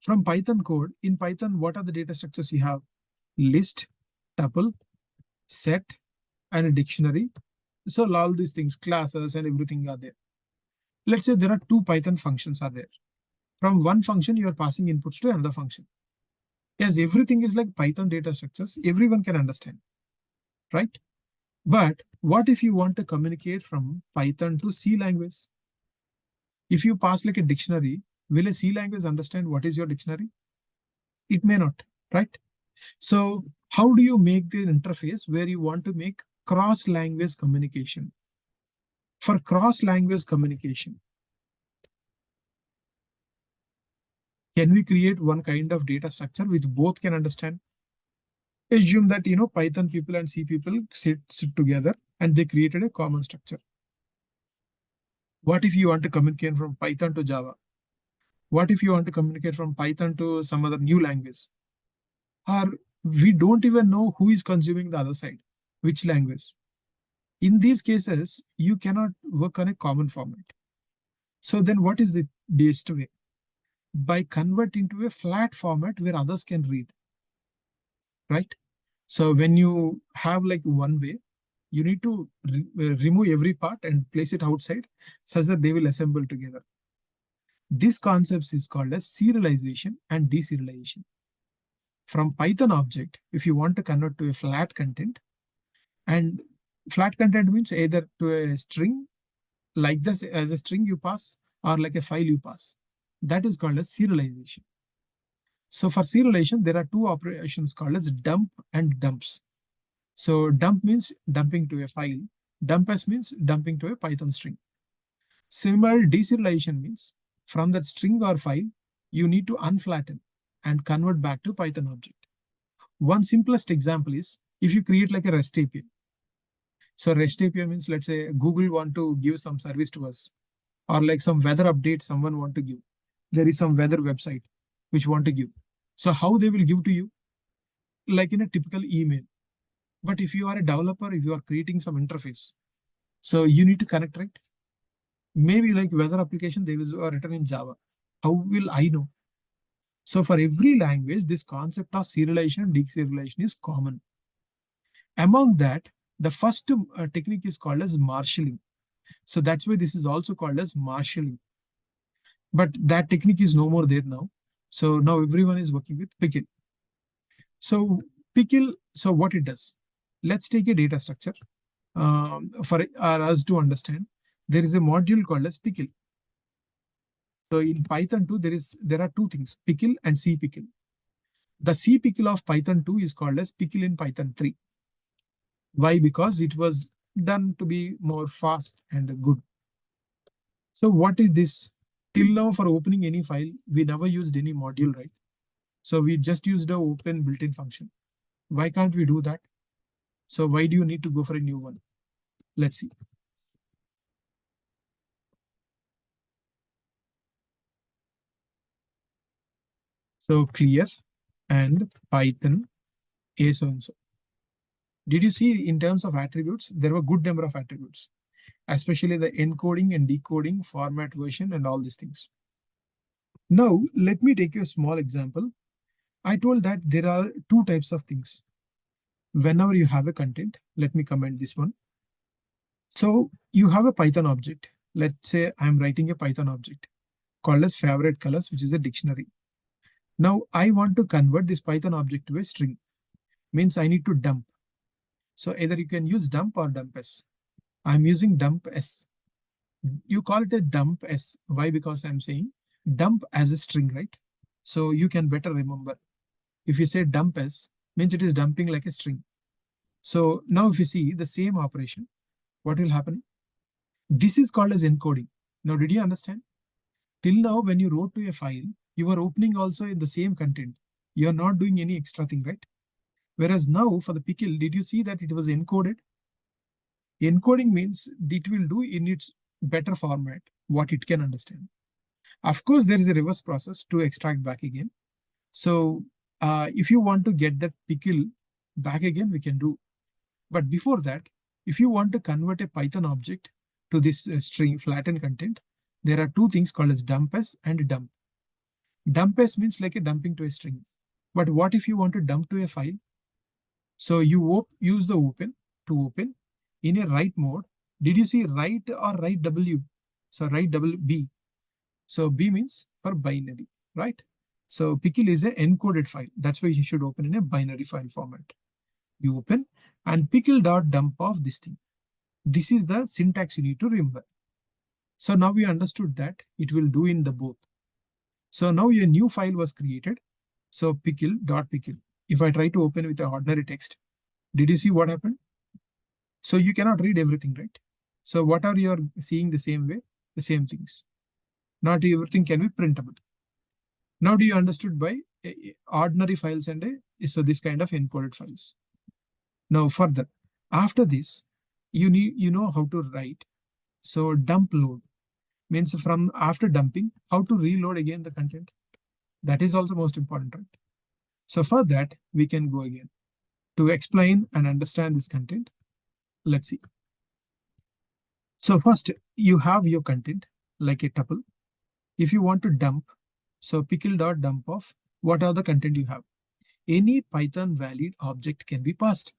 From Python code, in Python, what are the data structures you have? List, tuple, set, and a dictionary. So all these things, classes and everything are there. Let's say there are two Python functions are there. From one function, you are passing inputs to another function. As everything is like Python data structures, everyone can understand, right? But what if you want to communicate from Python to C language? If you pass like a dictionary, will a C language understand what is your dictionary? It may not, right? So how do you make the interface where you want to make cross-language communication? For cross-language communication, can we create one kind of data structure which both can understand? Assume that Python people and C people sit together and they created a common structure. What if you want to communicate from Python to Java? What if you want to communicate from Python to some other new language? Or we don't even know who is consuming the other side, which language. In these cases, you cannot work on a common format. So then what is the best way? By converting to a flat format where others can read, right? So when you have like one way, you need to remove every part and place it outside such that they will assemble together. This concept is called as serialization and deserialization. From Python object, if you want to convert to a flat content, and flat content means either to a string, like this as a string you pass, or like a file you pass. That is called as serialization. So for serialization, there are two operations called as dump and dumps. So dump means dumping to a file. Dump as means dumping to a Python string. Similar deserialization means from that string or file, you need to unflatten and convert back to Python object. One simplest example is if you create like a REST API. So REST API means, let's say Google want to give some service to us, or like some weather update someone want to give. There is some weather website which want to give. So how they will give to you? Like in a typical email. But if you are a developer, if you are creating some interface, so you need to connect, right? Maybe like weather application, they were written in Java. How will I know? So for every language, this concept of serialization and deserialization is common. Among that, the first technique is called as marshalling. So that's why this is also called as marshalling. But that technique is no more there now. So now everyone is working with pickle. So pickle, so what it does? Let's take a data structure for us to understand. There is a module called as pickle. So in Python 2, there are two things, pickle and C pickle. The C pickle of Python 2 is called as pickle in Python 3. Why? Because it was done to be more fast and good. So what is this? Till now, for opening any file, we never used any module, right? So we just used the open built-in function. Why can't we do that? So why do you need to go for a new one? Let's see. So clear and Python a so and so. Did you see in terms of attributes? There were good number of attributes, especially the encoding and decoding, format version, and all these things. Now, let me take you a small example. I told that there are two types of things. Whenever you have a content, let me comment this one. So you have a Python object. Let's say I'm writing a Python object called as favorite colors, which is a dictionary. Now I want to convert this Python object to a string. Means I need to dump. So either you can use dump or dump s. I'm using dump s. You call it a dump s. Why? Because I'm saying dump as a string, right? So you can better remember. If you say dump s, means it is dumping like a string. So now if you see the same operation, what will happen? This is called as encoding. Now, did you understand? Till now, when you wrote to a file, you are opening also in the same content. You are not doing any extra thing, right? Whereas now for the pickle, did you see that it was encoded? Encoding means it will do in its better format what it can understand. Of course, there is a reverse process to extract back again. So if you want to get that pickle back again, we can do. But before that, if you want to convert a Python object to this string flattened content, there are two things called as dump s and dump. Dump s means like a dumping to a string. But what if you want to dump to a file? So you use the open to open in a write mode. Did you see write or write W? So write double B. So B means for binary, right? So pickle is an encoded file. That's why you should open in a binary file format. You open and pickle.dump of this thing. This is the syntax you need to remember. So now we understood that it will do in the both. So now a new file was created. So pickle.pickle. If I try to open with an ordinary text, did you see what happened? So you cannot read everything, right? So what are you seeing the same way? The same things. Not everything can be printable. Now do you understood by ordinary files and so this kind of encoded files. Now further, after this, you know how to write. So dump load means from after dumping, how to reload again the content. That is also most important, right? So for that, we can go again. To explain and understand this content, let's see. So first, you have your content like a tuple. If you want to dump, so pickle.dump of what are the content you have. Any Python valid object can be passed.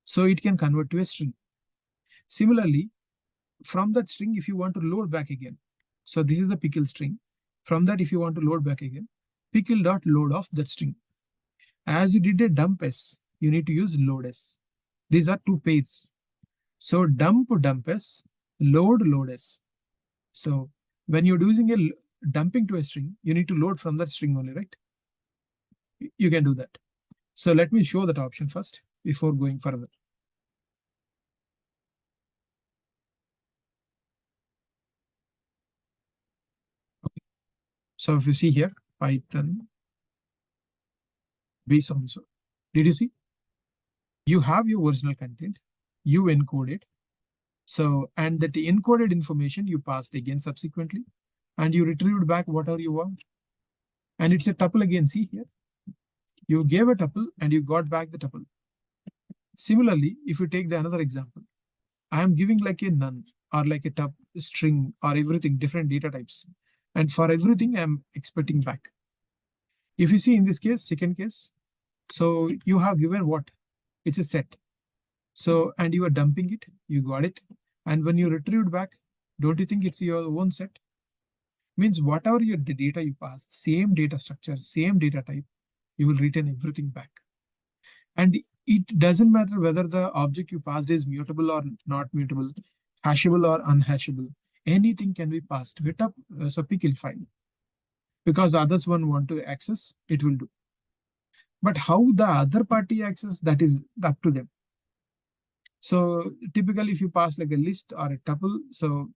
So it can convert to a string. Similarly, from that string, if you want to load back again, so this is the pickle string. From that, if you want to load back again, pickle.load of that string. As you did a dump s, you need to use load s. These are two pairs. So dump s, load s. So when you're using a dumping to a string, you need to load from that string only, right? You can do that. So let me show that option first before going further. Okay. So if you see here, Python base also. Did you see? You have your original content, you encode it. So, and that encoded information you passed again subsequently, and you retrieved back whatever you want. And it's a tuple again, see here. You gave a tuple and you got back the tuple. Similarly, if you take the another example, I am giving like a none or like a tuple string or everything, different data types. And for everything, I'm expecting back. If you see in this case, second case, so you have given what? It's a set. So, and you are dumping it, you got it. And when you retrieved back, don't you think it's your own set? Means whatever the data you passed, same data structure, same data type, you will return everything back. And it doesn't matter whether the object you passed is mutable or not mutable, hashable or unhashable. Anything can be passed with a pickle file. Because others one want to access, it will do. But how the other party access, that is up to them. So typically, if you pass like a list or a tuple, so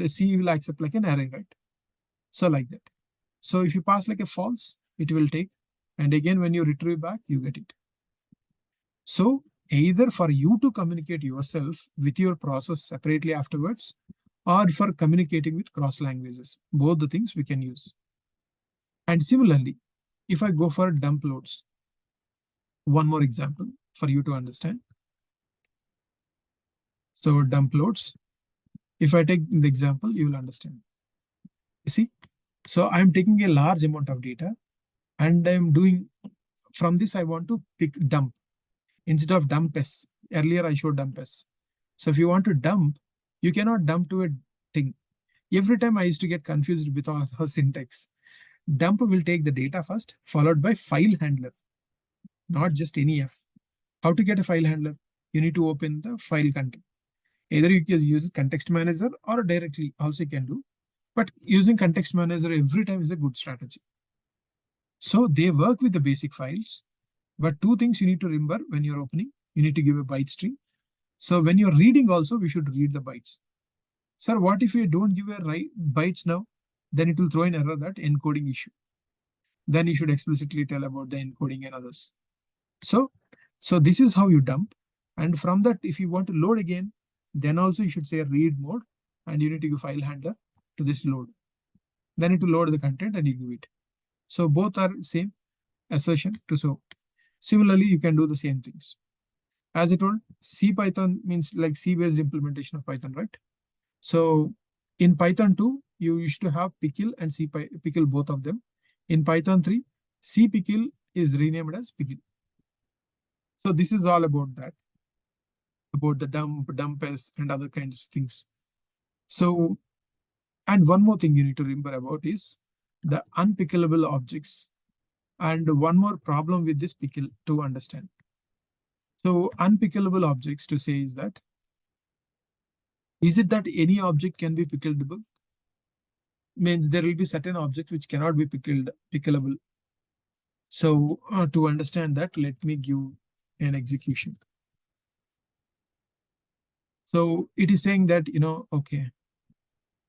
C will accept like an array, right? So like that. So if you pass like a false, it will take, and again when you retrieve back, you get it. So either for you to communicate yourself with your process separately afterwards, or for communicating with cross languages, both the things we can use. And similarly, if I go for dump loads, one more example for you to understand. So dump loads, if I take the example, you will understand. You see, so I'm taking a large amount of data and I'm doing, from this I want to pick dump instead of dump s. Earlier I showed dump s. So if you want to dump, you cannot dump to a thing. Every time I used to get confused with our syntax. Dump will take the data first, followed by file handler, not just any f. How to get a file handler? You need to open the file content. Either you can use context manager or directly also you can do. But using context manager every time is a good strategy. So they work with the basic files. But two things you need to remember when you're opening, you need to give a byte string. So when you're reading also, we should read the bytes. Sir, what if you don't give a bytes now? Then it will throw an error that encoding issue. Then you should explicitly tell about the encoding and others. So, so this is how you dump. And from that, if you want to load again, then also you should say read mode and you need to give file handler to this load. Then it will load the content and you give it. So both are same assertion to so. Similarly, you can do the same things. As I told, C Python means like C-based implementation of Python, right? So in Python 2, you used to have pickle and pickle, both of them. In Python 3, C pickle is renamed as pickle. So this is all about that, about the dump as and other kinds of things. So, and one more thing you need to remember about is the unpickable objects. And one more problem with this pickle to understand. So unpickable objects to say is that, is it that any object can be pickleable? Means there will be certain objects which cannot be pickleable. So to understand that, let me give an execution. So it is saying that, okay,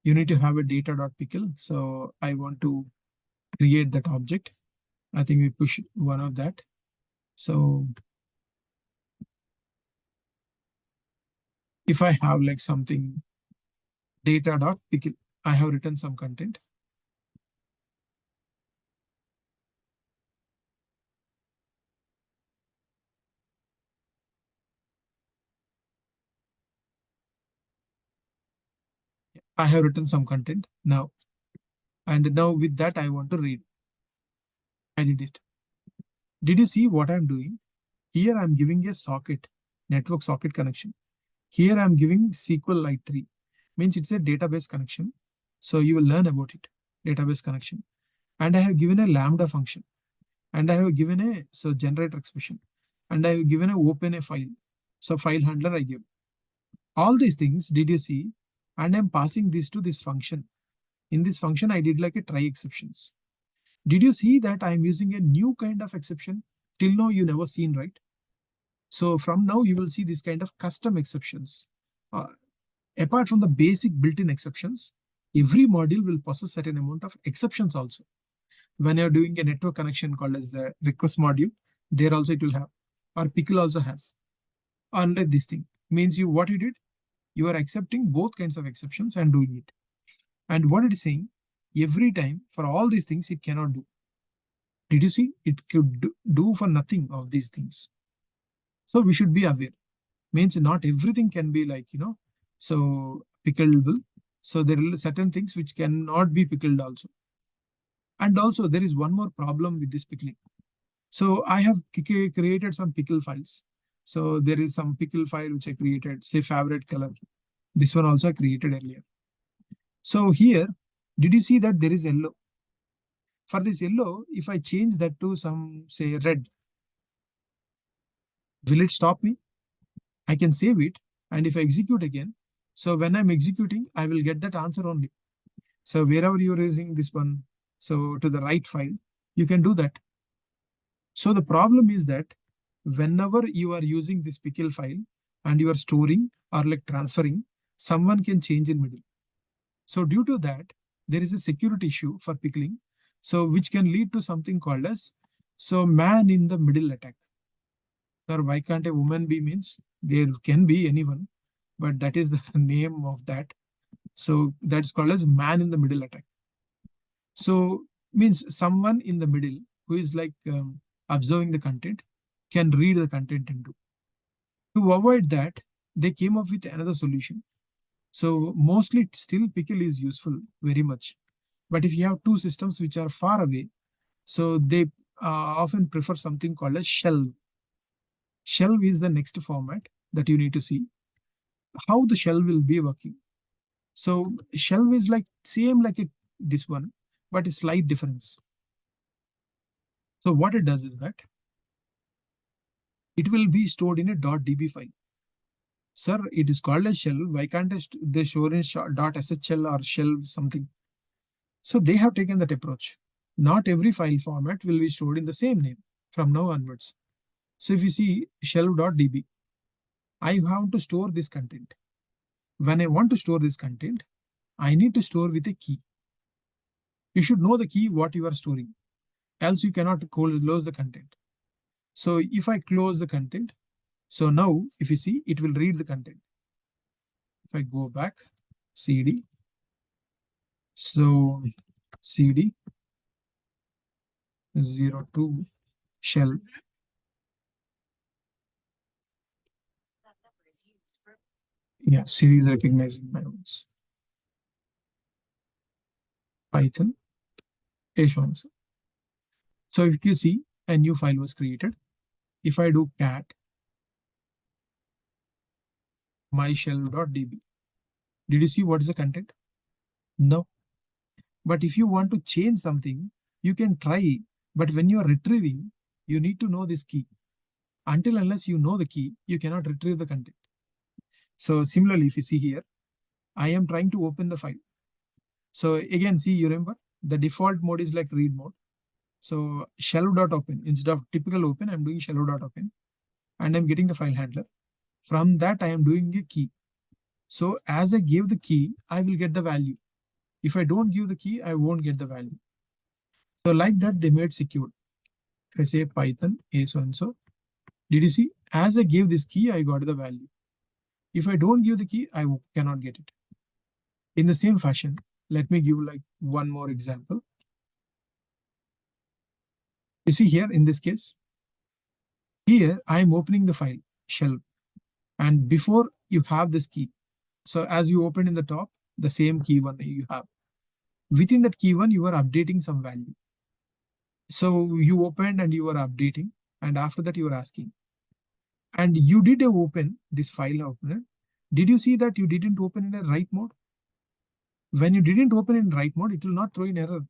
you need to have a data.pickle. So I want to create that object. I think we push one of that. So if I have like something data.pickle, I have written some content. I have written some content now. And now with that, I want to read. I did it. Did you see what I'm doing? Here I'm giving a socket, network socket connection. Here I'm giving SQLite 3. Means it's a database connection. So you will learn about it, database connection. And I have given a lambda function. And I have given a generator expression. And I have given a open a file. So file handler I give. All these things, did you see? And I'm passing this to this function. In this function, I did like a try exceptions. Did you see that I'm using a new kind of exception? Till now, you never seen, right? So from now, you will see this kind of custom exceptions. Apart from the basic built-in exceptions, every module will possess certain amount of exceptions also. When you're doing a network connection called as the request module, there also it will have, or pickle also has. Unlike this thing, means you what you did, you are accepting both kinds of exceptions and doing it. And what it is saying, every time for all these things, it cannot do. Did you see? It could do for nothing of these things. So we should be aware. Means not everything can be like, so pickleable. So there are certain things which cannot be pickled also. And also there is one more problem with this pickling. So I have created some pickle files. So there is some pickle file which I created, say favorite color. This one also I created earlier. So here, did you see that there is yellow? For this yellow, if I change that to some, say, red, will it stop me? I can save it. And if I execute again, so when I'm executing, I will get that answer only. So wherever you're using this one, so to the right file, you can do that. So the problem is that whenever you are using this pickle file and you are storing or like transferring, someone can change in middle. So due to that, there is a security issue for pickling. So which can lead to something called as, so man in the middle attack. Sir, why can't a woman be means? There can be anyone, but that is the name of that. So that's called as man in the middle attack. So means someone in the middle who is like observing the content can read the content and do. To avoid that, they came up with another solution. So mostly still pickle is useful very much. But if you have two systems which are far away, so they often prefer something called a shelve. Shelve is the next format that you need to see. How the shelve will be working. So shelve is like same like this one, but a slight difference. So what it does is that it will be stored in a .db file. Sir, it is called a shell. Why can't they store in .shl or shell something? So they have taken that approach. Not every file format will be stored in the same name from now onwards. So if you see shelve.db, I have to store this content. When I want to store this content, I need to store with a key. You should know the key what you are storing, else you cannot close the content. So if I close the content, so now if you see, it will read the content. If I go back, cd, so cd 02 shell. Yeah, Siri is recognizing my voice. Python, H1. So if you see, a new file was created. If I do cat myshell.db, did you see what is the content? No. But if you want to change something, you can try. But when you are retrieving, you need to know this key. Until unless you know the key, you cannot retrieve the content. So similarly, if you see here, I am trying to open the file. So again, see, you remember the default mode is like read mode. So shelve.open, instead of typical open, I'm doing shelve.open and I'm getting the file handler. From that, I am doing a key. So as I give the key, I will get the value. If I don't give the key, I won't get the value. So like that, they made secure. If I say Python a so and so, did you see? As I gave this key, I got the value. If I don't give the key, I cannot get it. In the same fashion, let me give like one more example. You see here in this case, here I am opening the file shelve, and before you have this key. So as you open in the top, the same key one you have. Within that key one, you are updating some value. So you opened and you are updating, and after that you are asking. And you did open this file opener. Did you see that you didn't open in a write mode? When you didn't open in write mode, it will not throw in error,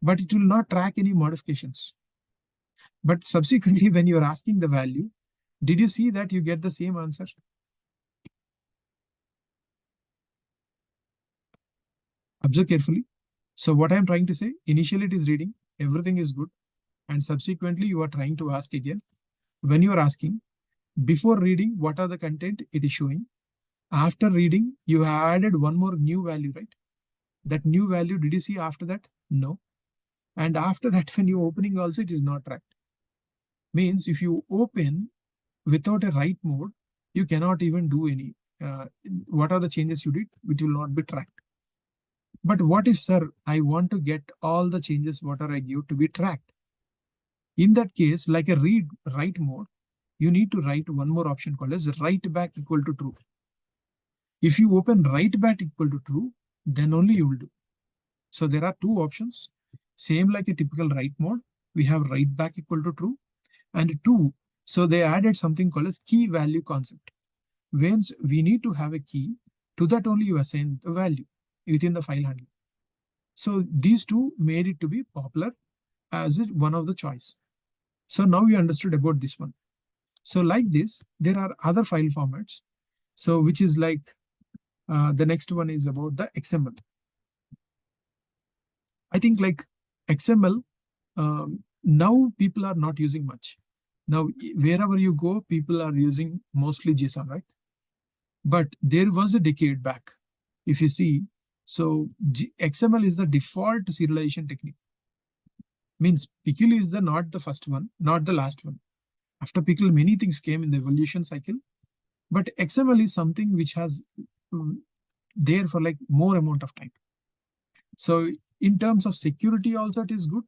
but it will not track any modifications. But subsequently, when you are asking the value, did you see that you get the same answer? Observe carefully. So what I'm trying to say, initially it is reading, everything is good. And subsequently, you are trying to ask again. When you are asking, before reading, what are the content it is showing? After reading, you have added one more new value, right? That new value, did you see after that? No. And after that, when you opening also, it is not tracked. Means if you open without a write mode, you cannot even do any. What are the changes you did? It will not be tracked. But what if, sir, I want to get all the changes what are I give to be tracked? In that case, like a read write mode, you need to write one more option called as write back equal to true. If you open write back equal to true, then only you will do. So there are two options. Same like a typical write mode, we have write back equal to true. And two, so they added something called as key value concept. Whence we need to have a key, to that only you assign the value within the file handler. So these two made it to be popular as one of the choice. So now you understood about this one. So like this, there are other file formats. So which is like the next one is about the XML. I think like XML, now people are not using much. Now, wherever you go, people are using mostly JSON, right? But there was a decade back, if you see, so XML is the default serialization technique. Means pickle is the not the first one, not the last one. After pickle, many things came in the evolution cycle. But XML is something which has there for like more amount of time. So in terms of security also it is good.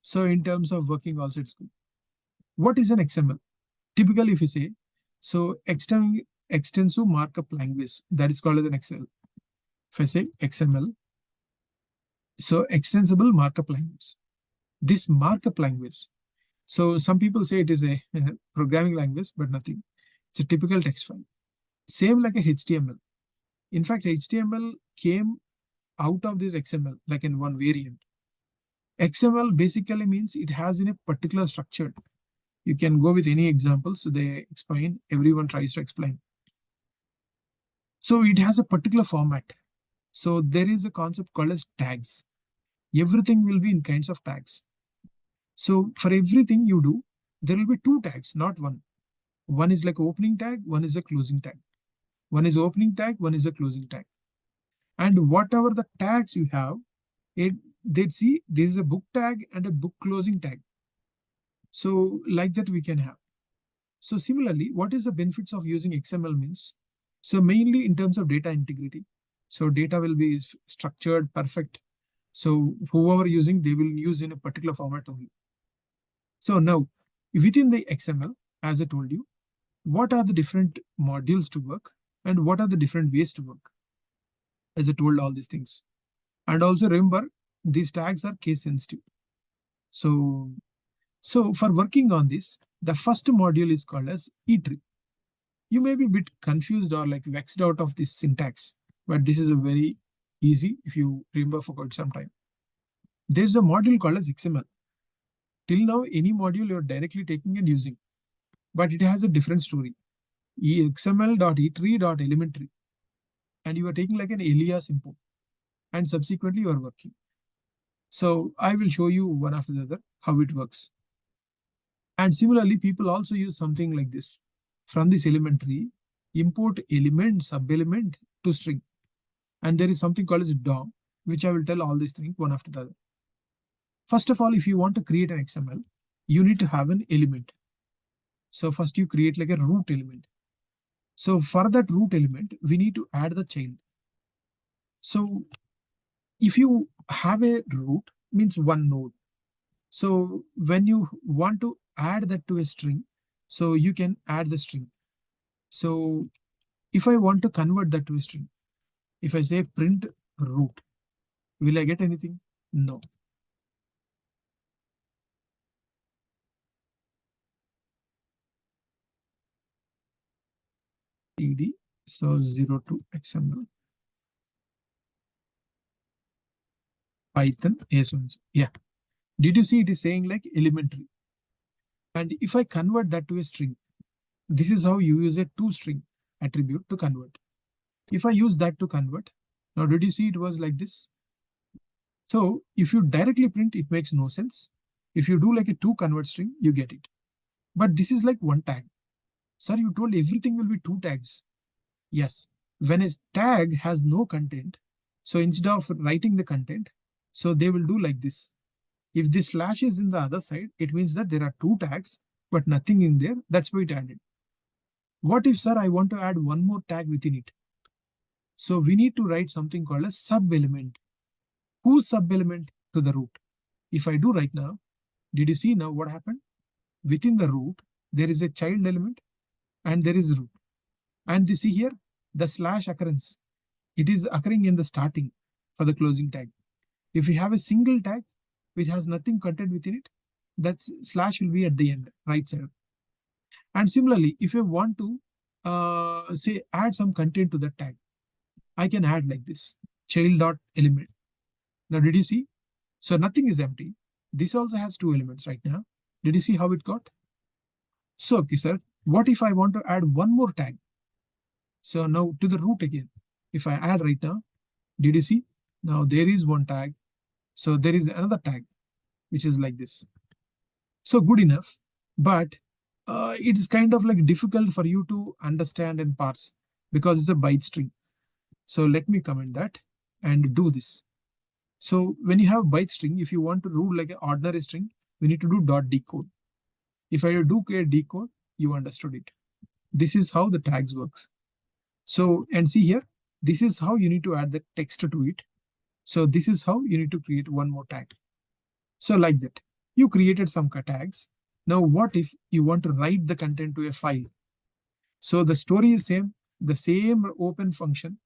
So in terms of working also it's good. What is an XML? Typically if you say, so extensive markup language, that is called as an XML. If I say XML, so extensible markup language. This markup language, so some people say it is a programming language, but nothing. It's a typical text file. Same like a HTML. In fact, HTML came out of this XML, like in one variant. XML basically means it has in a particular structure. You can go with any example. So they explain, everyone tries to explain. So it has a particular format. So there is a concept called as tags. Everything will be in kinds of tags. So for everything you do, there will be two tags, not one. One is like opening tag, one is a closing tag. One is opening tag, one is a closing tag. And whatever the tags you have, it they'd see this is a book tag and a book closing tag. So like that we can have. So similarly, what is the benefits of using XML means? So mainly in terms of data integrity. So data will be structured, perfect. So whoever using, they will use in a particular format only. So now within the XML, as I told you, what are the different modules to work and what are the different ways to work? As I told all these things. And also remember, these tags are case sensitive. So, so for working on this, the first module is called as etree. You may be a bit confused or like vexed out of this syntax, but this is a very easy if you remember for quite some time. There's a module called as XML. Till now, any module you're directly taking and using, but it has a different story. XML.etree.elementary, and you are taking like an alias import, and subsequently you are working. So I will show you one after the other how it works. And similarly, people also use something like this. From this elementary, import element, sub-element to string. And there is something called as DOM, which I will tell all these things one after the other. First of all, if you want to create an XML, you need to have an element. So first you create like a root element. So for that root element, we need to add the child. So if you have a root, means one node. So when you want to add that to a string, so you can add the string. So if I want to convert that to a string, if I say print root, will I get anything? No. ed, so 0 to XML, Python, ASONs. Yeah. Did you see it is saying like elementary? And if I convert that to a string, this is how you use a toString attribute to convert. If I use that to convert, now did you see it was like this? So if you directly print, it makes no sense. If you do like a to convert string, you get it. But this is like one tag. Sir, you told everything will be two tags. Yes, when a tag has no content, so instead of writing the content, so they will do like this. If this slash is in the other side, it means that there are two tags, but nothing in there. That's why it added. What if, sir, I want to add one more tag within it? So we need to write something called a sub-element. Whose sub-element? To the root. If I do right now, did you see now what happened? Within the root, there is a child element and there is root. And you see here, the slash occurrence. It is occurring in the starting for the closing tag. If we have a single tag which has nothing content within it, that slash will be at the end, right side. And similarly, if I want to say add some content to the tag, I can add like this, child.element. Now, did you see? So nothing is empty. This also has two elements right now. Did you see how it got? So, okay, sir, what if I want to add one more tag? So now to the root again. If I add right now, did you see? Now there is one tag. So there is another tag, which is like this. So good enough, but it is kind of like difficult for you to understand and parse because it's a byte string. So let me comment that and do this. So when you have byte string, if you want to rule like an ordinary string, we need to do dot decode. If I do a decode, you understood it. This is how the tags works. So, and see here, this is how you need to add the text to it. So this is how you need to create one more tag. So like that, you created some tags. Now, what if you want to write the content to a file? So the story is same, the same open function,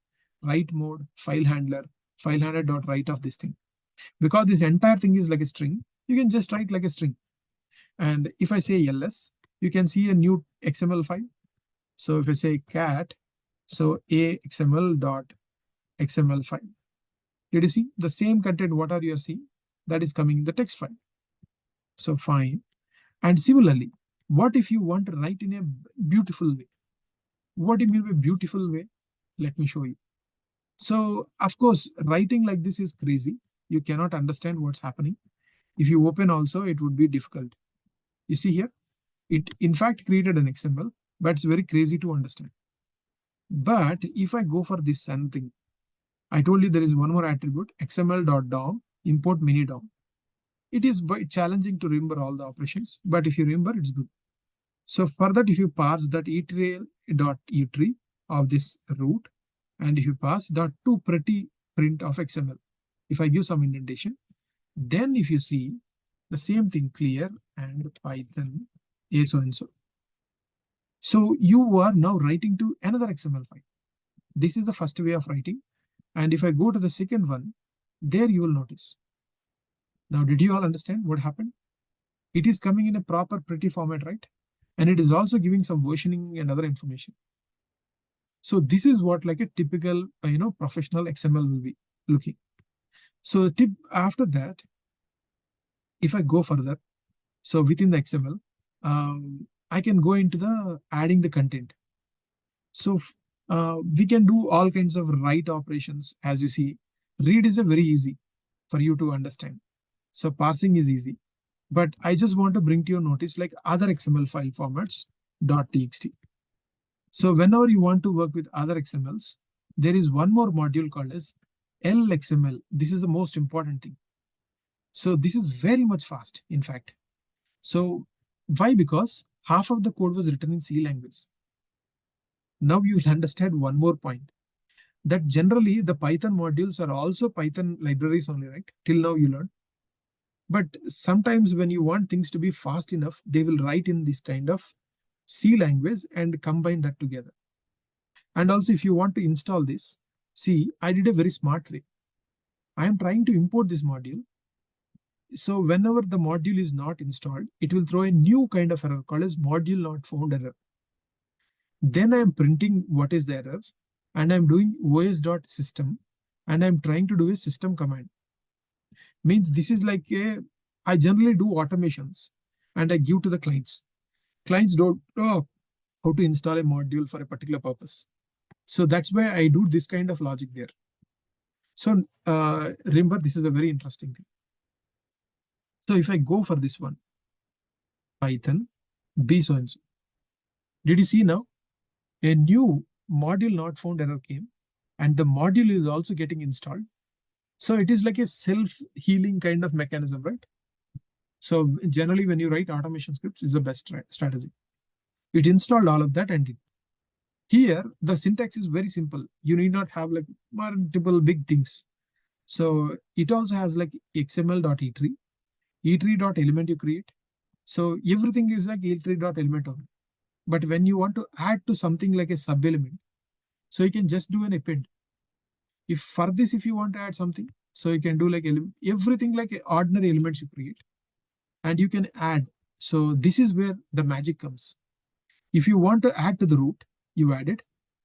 write mode, file handler dot write of this thing. Because this entire thing is like a string, you can just write like a string. And if I say ls, you can see a new XML file. So if I say cat, so a XML dot XML file. Did you see the same content? What are you seeing? That is coming in the text file. So fine. And similarly, what if you want to write in a beautiful way? What do you mean by beautiful way? Let me show you. So of course, writing like this is crazy. You cannot understand what's happening. If you open also, it would be difficult. You see here, It in fact created an XML, but it's very crazy to understand. But if I go for this same thing, I told you there is one more attribute, xml.dom import mini dom. It is challenging to remember all the operations, but if you remember, it's good. So for that, if you parse that etree of this root, and if you pass dot to pretty print of XML, if I give some indentation, then if you see the same thing clear and Python a so and so. So you are now writing to another XML file. This is the first way of writing. And if I go to the second one, there you will notice. Now, did you all understand what happened? It is coming in a proper pretty format, right? And it is also giving some versioning and other information. So this is what like a typical, professional XML will be looking. So tip after that, if I go further, so within the XML, I can go into the adding the content. So we can do all kinds of write operations. As you see, read is a very easy for you to understand. So parsing is easy, but I just want to bring to your notice like other XML file formats .txt. So whenever you want to work with other XMLs, there is one more module called as LXML. This is the most important thing. So this is very much fast, in fact. So why? Because half of the code was written in C language. Now you will understand one more point, that generally the Python modules are also Python libraries only, right? Till now you learn. But sometimes when you want things to be fast enough, they will write in this kind of C language and combine that together. And also if you want to install this, see, I did a very smart way. I am trying to import this module. So whenever the module is not installed, it will throw a new kind of error called as module not found error. Then I am printing what is the error, and I'm doing os.system, and I'm trying to do a system command. Means this is like I generally do automations and I give to the clients. Clients don't know how to install a module for a particular purpose. So that's why I do this kind of logic there. So remember, this is a very interesting thing. So if I go for this one, Python, B so and so. Did you see now? A new module not found error came, and the module is also getting installed. So it is like a self-healing kind of mechanism, right? So generally, when you write automation scripts, is the best strategy. It installed all of that, and here the syntax is very simple. You need not have like multiple big things. So it also has like xml.etree, etree.element you create. So everything is like etree.element only. But when you want to add to something like a sub element, so you can just do an append. If for this, if you want to add something, so you can do like everything like ordinary elements you create, and you can add. So this is where the magic comes. If you want to add to the root, you add it.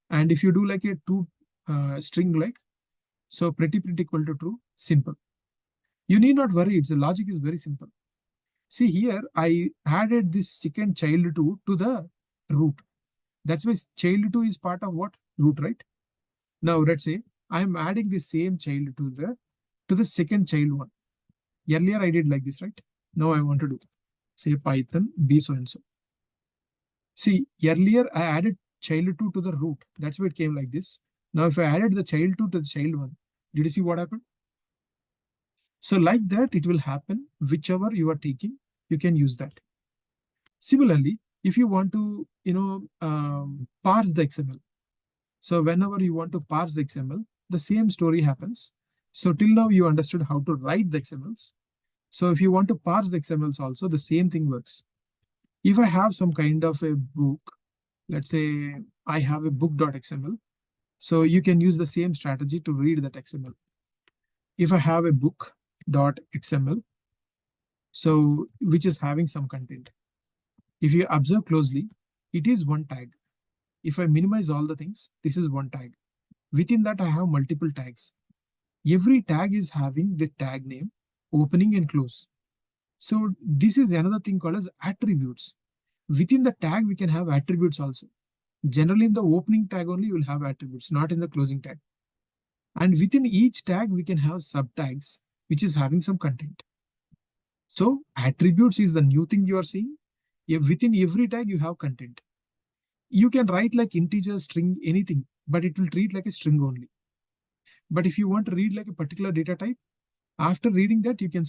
And if you do like a two string like, so pretty equal to true, simple. You need not worry. The logic is very simple. See here, I added this second child2 to the root. That's why child2 is part of what? Root, right? Now let's say I am adding the same child to the second child one. Earlier I did like this, right? Now I want to do say Python b so and so. See, earlier I added child2 to the root. That's why it came like this. Now if I added the child2 to the child one, did you see what happened? So like that, it will happen. Whichever you are taking, you can use that. Similarly, if you want to, parse the XML. So whenever you want to parse the XML, the same story happens. So till now you understood how to write the XMLs. So if you want to parse the XMLs also, the same thing works. If I have some kind of a book, let's say I have a book.xml, so you can use the same strategy to read that XML. If I have a book.xml, so which is having some content, if you observe closely, it is one tag. If I minimize all the things, this is one tag. Within that, I have multiple tags. Every tag is having the tag name, opening and close. So this is another thing called as attributes. Within the tag, we can have attributes also. Generally, in the opening tag only, you will have attributes, not in the closing tag. And within each tag, we can have subtags, which is having some content. So attributes is the new thing you are seeing. Within every tag, you have content. You can write like integer, string, anything, but it will treat like a string only. But if you want to read like a particular data type, after reading that, you can